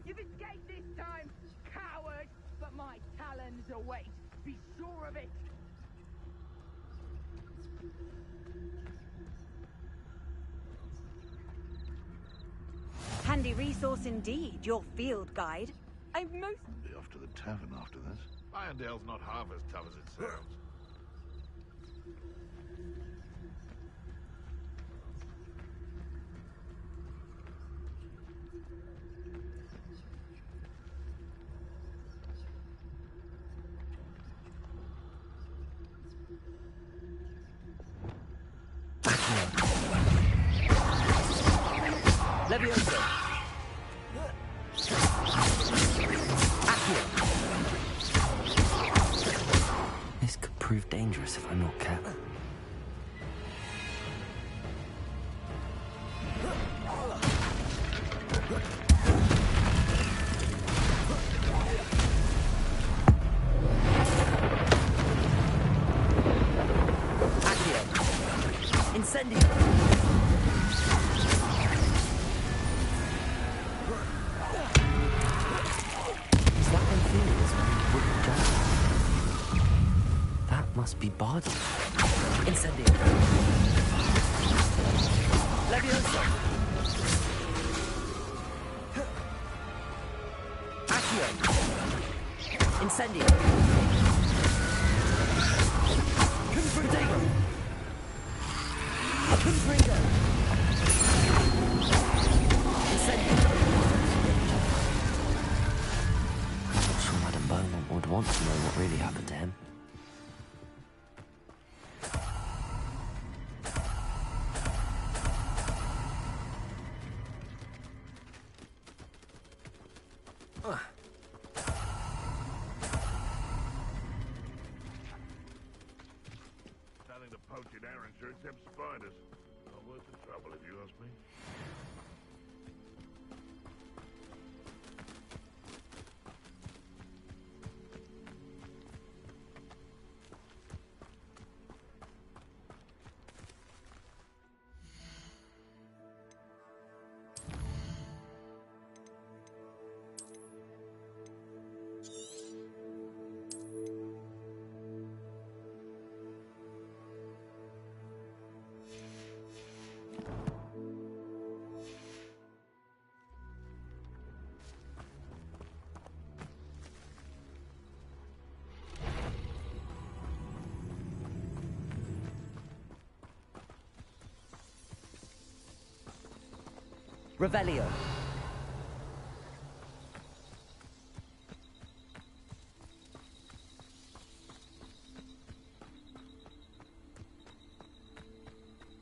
You've escaped this time, coward! But my talons await. Be sure of it. Handy resource indeed, your field guide. I'm most... Be off to the tavern after this. Irondale's not half as tough as it sounds. Leviosa! Accio! This could prove dangerous if I'm not careful. Incendio! Is that Inferior's wooden jump? That must be Bardi. Incendio! Leviosa! Accio! Incendio! Protego! Confringo! Incendio! I'm not sure Madame Beaumont would want to know what really happened to him. Nothing to poach in Arranger except spiders. Not worth the trouble, if you ask me. Revelio.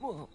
Whoa.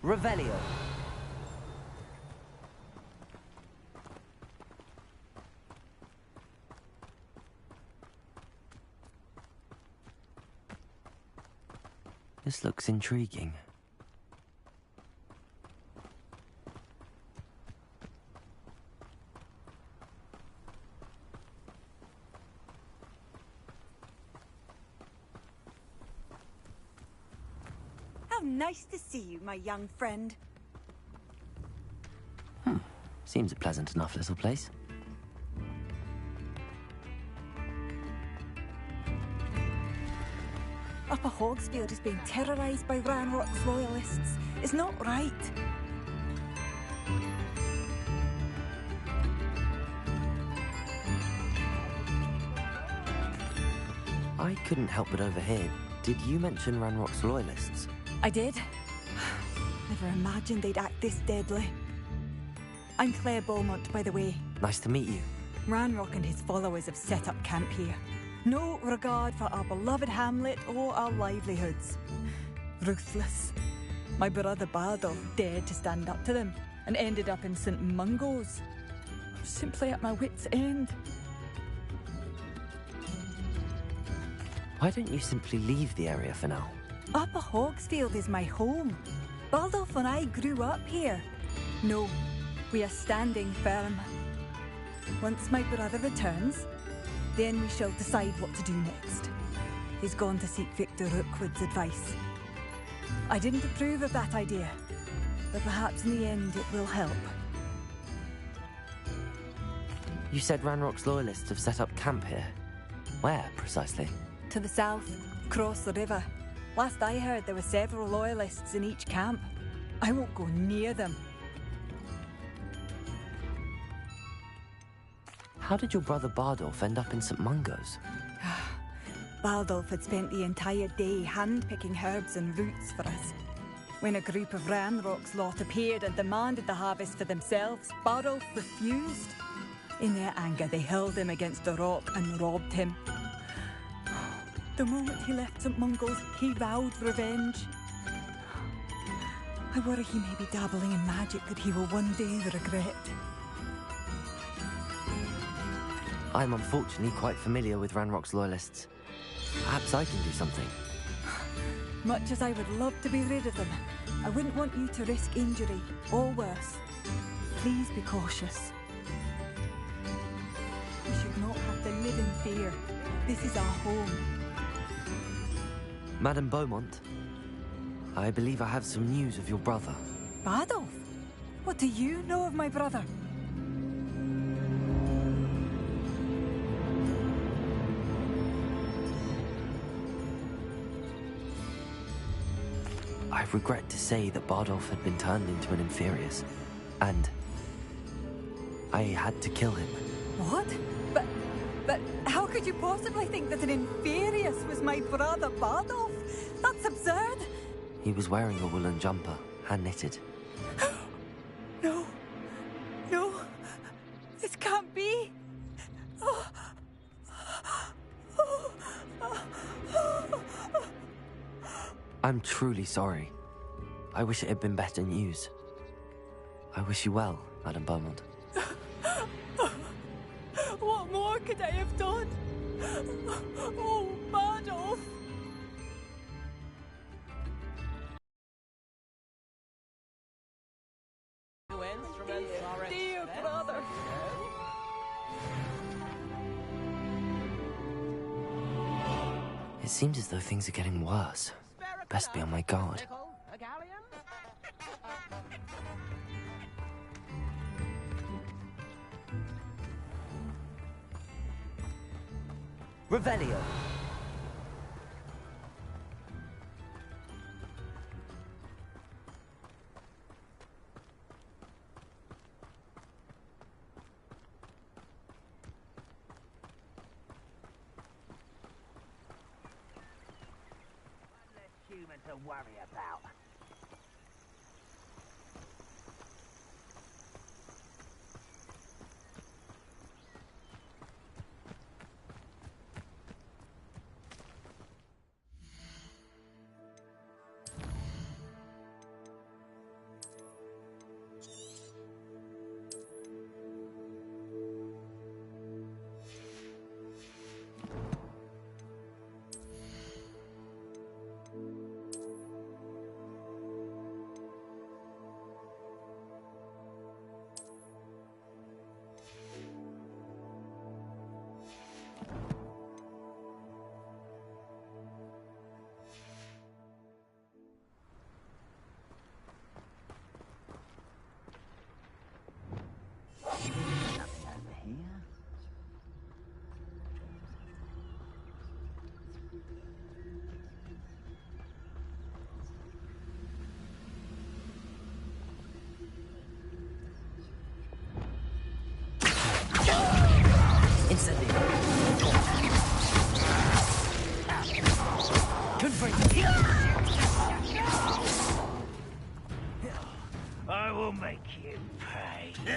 Revelio. This looks intriguing. How nice to see you, my young friend. Seems a pleasant enough little place. Upper Hogsfield is being terrorised by Ranrock's loyalists. It's not right. I couldn't help but overhear. Did you mention Ranrock's loyalists? I did. Never imagined they'd act this deadly. I'm Claire Beaumont, by the way. Nice to meet you. Ranrock and his followers have set up camp here. No regard for our beloved hamlet or our livelihoods. Ruthless. My brother Bardolph dared to stand up to them and ended up in St. Mungo's. I'm simply at my wit's end. Why don't you simply leave the area for now? Upper Hogsfield is my home. Bardolph and I grew up here. No, we are standing firm. Once my brother returns, then we shall decide what to do next. He's gone to seek Victor Rookwood's advice. I didn't approve of that idea, but perhaps in the end it will help. You said Ranrock's loyalists have set up camp here. Where, precisely? To the south, across the river. Last I heard, there were several loyalists in each camp. I won't go near them. How did your brother Bardolph end up in St. Mungo's? Bardolph had spent the entire day hand-picking herbs and roots for us. When a group of Ranrock's lot appeared and demanded the harvest for themselves, Bardolph refused. In their anger, they hurled him against a rock and robbed him. The moment he left St. Mungo's, he vowed revenge. I worry he may be dabbling in magic that he will one day regret. I'm unfortunately quite familiar with Ranrock's loyalists. Perhaps I can do something. Much as I would love to be rid of them, I wouldn't want you to risk injury, or worse. Please be cautious. We should not have to live in fear. This is our home. Madame Beaumont, I believe I have some news of your brother. Bardolph? What do you know of my brother? I regret to say that Bardolph had been turned into an Inferius, and I had to kill him. What? But how could you possibly think that an Inferius was my brother Bardolph? That's absurd! He was wearing a woolen jumper, hand-knitted. No. No. This can't be. Oh. I'm truly sorry. I wish it had been better news. I wish you well, Madame Beaumont. What more could I have done? Oh, Bardolph! Dear brother! It seems as though things are getting worse. Best be on my guard. Revelio! Human to worry about. I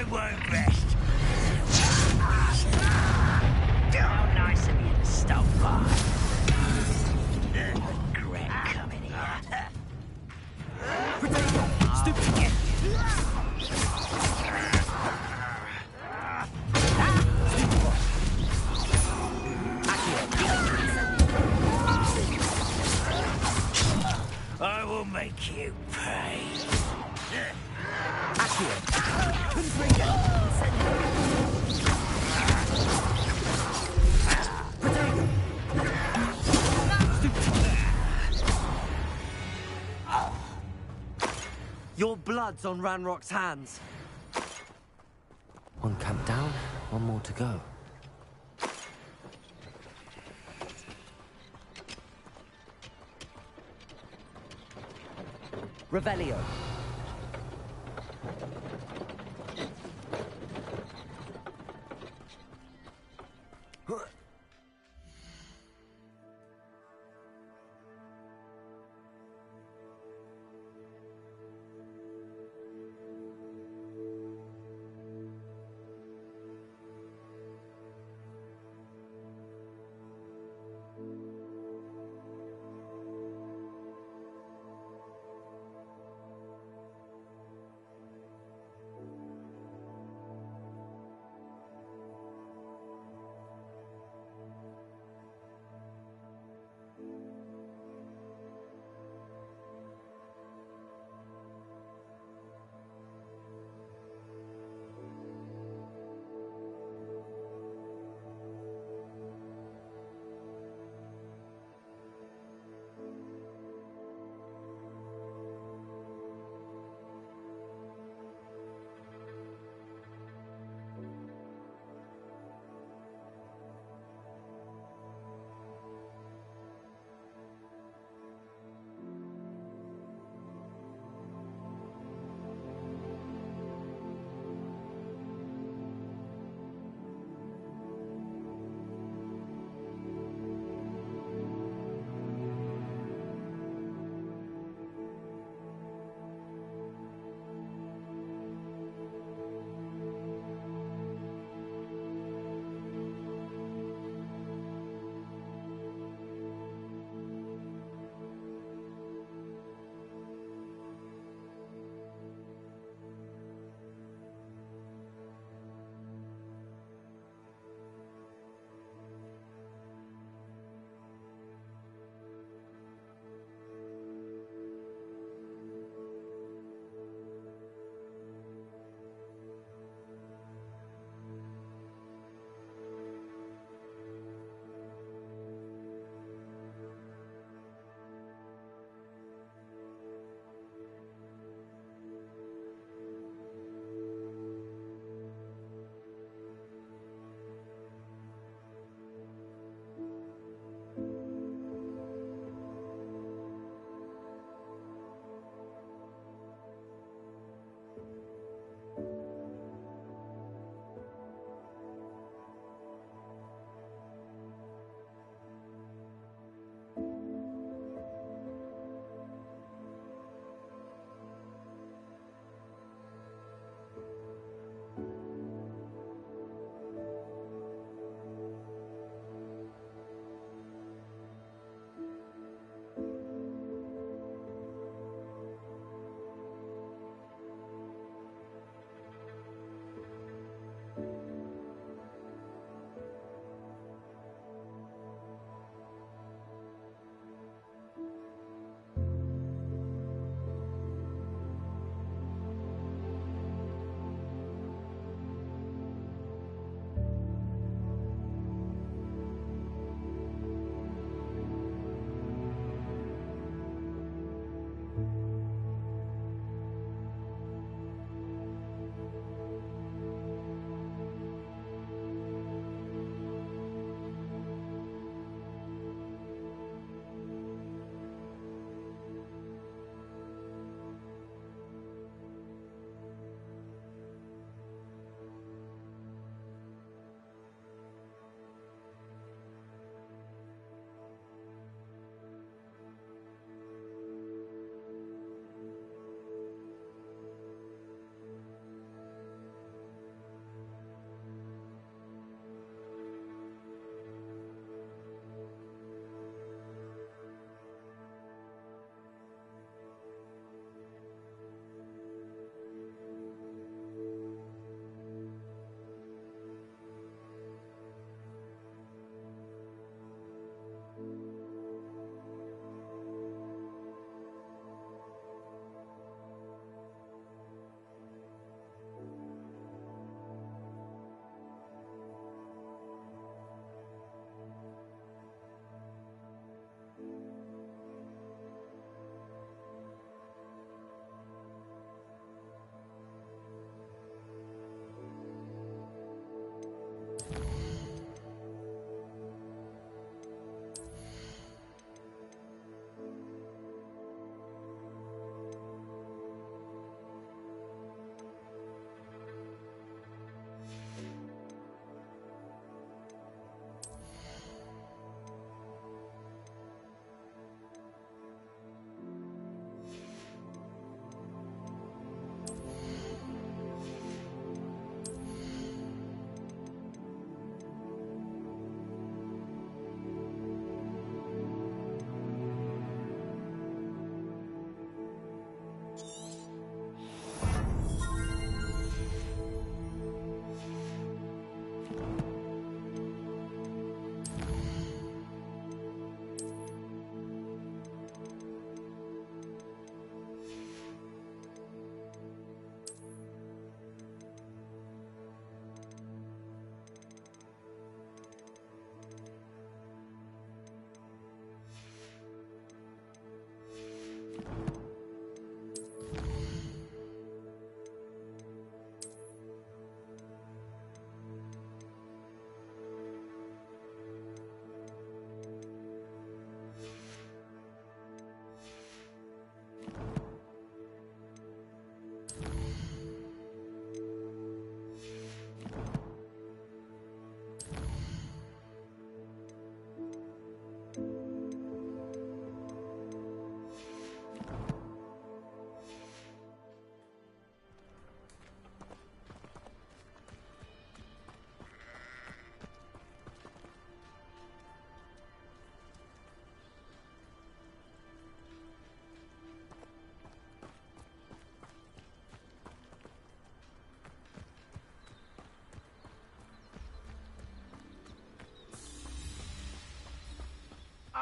won't rest. How nice of you to stop by. Regret coming here. Stupid. I will make you pay. Your blood's on Ranrock's hands. One camp down, one more to go. Revelio.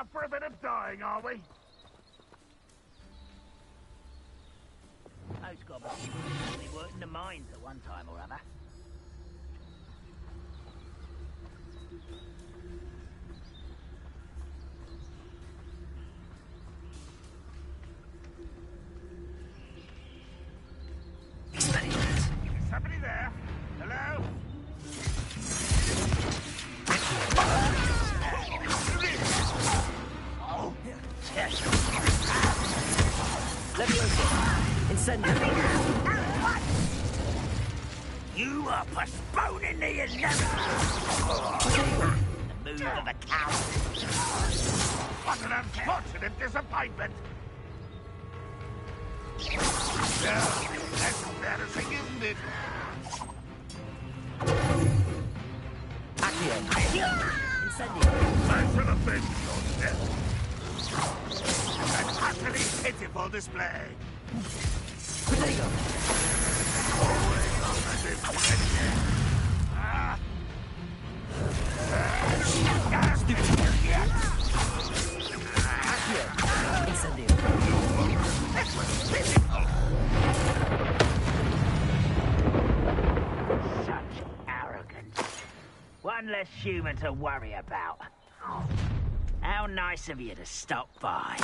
Up for a bit of dying, are we? Those goblins probably worked in the mines at one time or other. Somebody there? Hello? Leviosa! Incendio! You are postponing the inevitable! The move of a coward. What an unfortunate disappointment! That's embarrassing, isn't it? Accio! Incendio! I should have been your death. An utterly pitiful display. Protego! Always on the defensive. Accio! Incendio! That was pitiful. Such arrogance. One less human to worry about. How nice of you to stop by.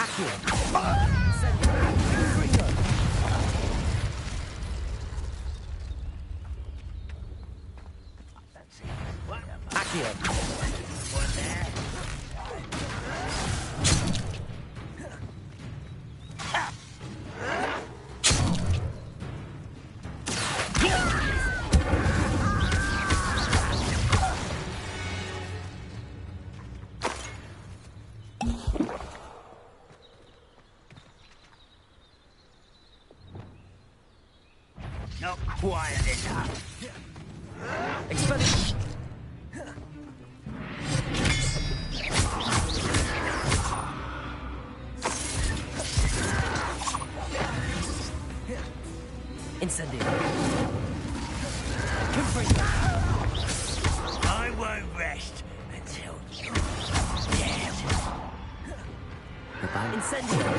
Not quiet enough. Expelliarmus! Incendio! I won't rest until you're dead. Incendio!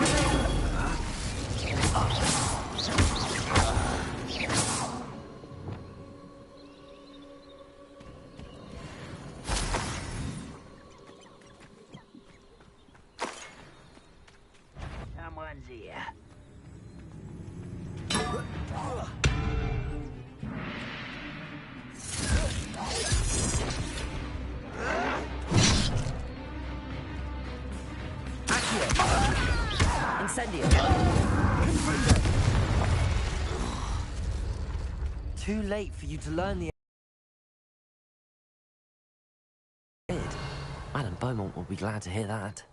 Someone's here. Incendio! Too late for you to learn the... Madam Beaumont will be glad to hear that.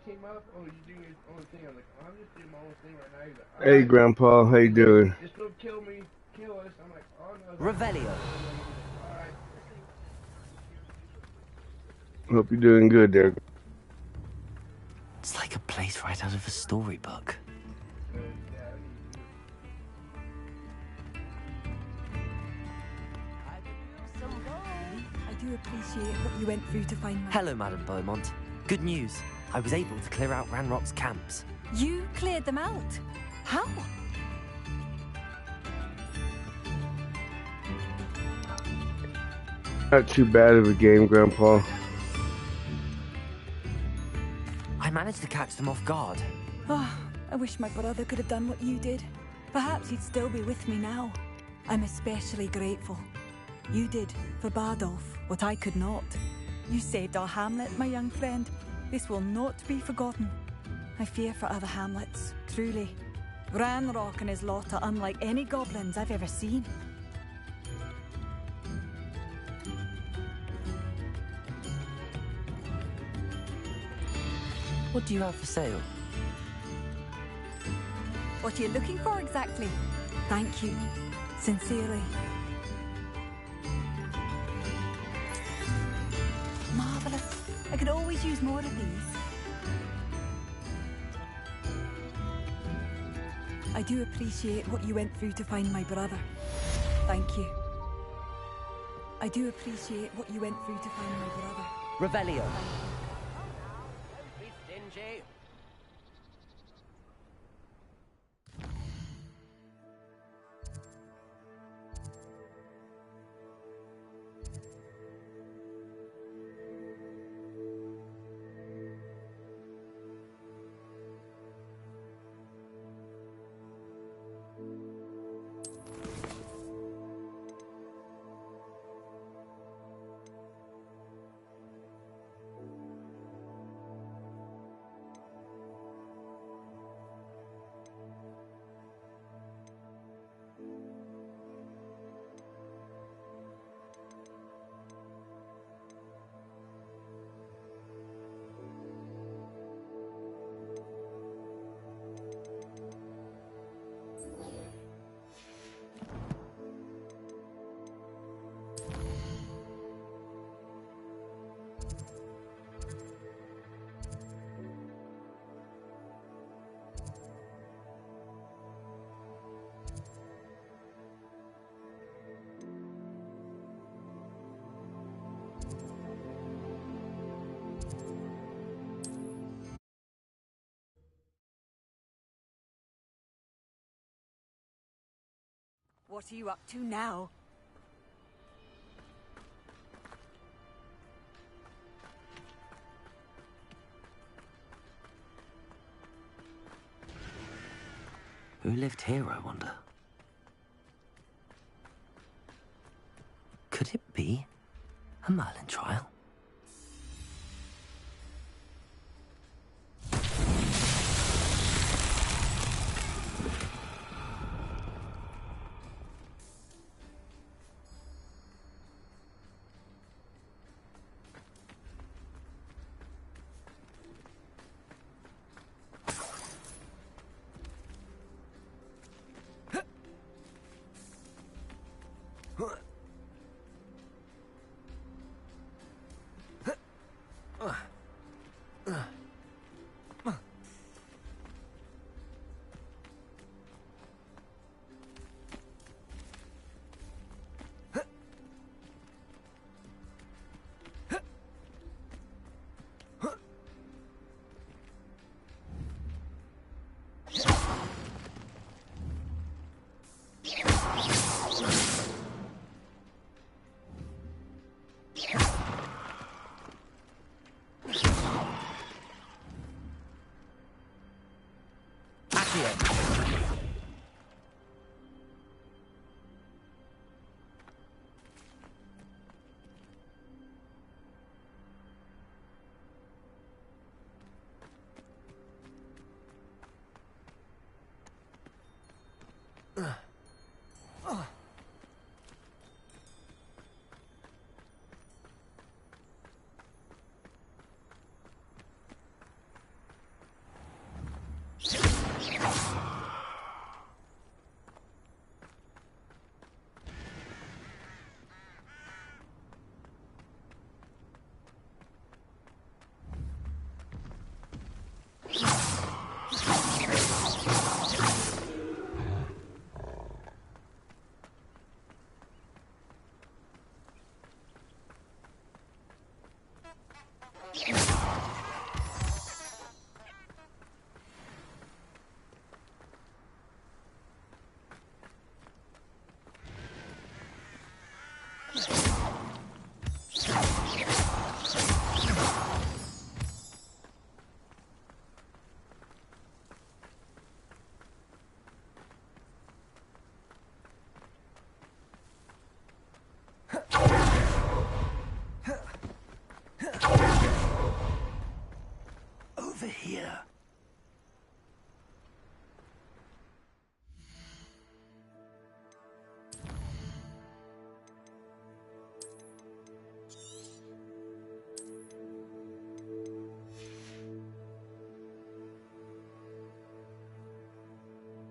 Team up, or you do your own thing? I'm like, I'm just doing my own thing right now. He's like, Hey, Grandpa, how you doing? Just don't kill me, kill us. I'm like, oh no. Revelio. Hope you're doing good there. It's like a place right out of a storybook. do appreciate what you went through to find me. Hello, Madame Beaumont. Good news. I was able to clear out Ranrock's camps. You cleared them out? How? Not too bad of a game, Grandpa. I managed to catch them off guard. Oh, I wish my brother could have done what you did. Perhaps he'd still be with me now. I'm especially grateful. You did, for Bardolph, what I could not. You saved our hamlet, my young friend. This will not be forgotten. I fear for other hamlets, truly. Ranrock and his lot are unlike any goblins I've ever seen. What do you have for sale? What are you looking for exactly? Thank you. Sincerely. Marvellous. I could always use more of these. I do appreciate what you went through to find my brother. Thank you. I do appreciate what you went through to find my brother. Revelio. Don't be stingy. What are you up to now? Who lived here, I wonder? Could it be a Merlin trial? Ugh.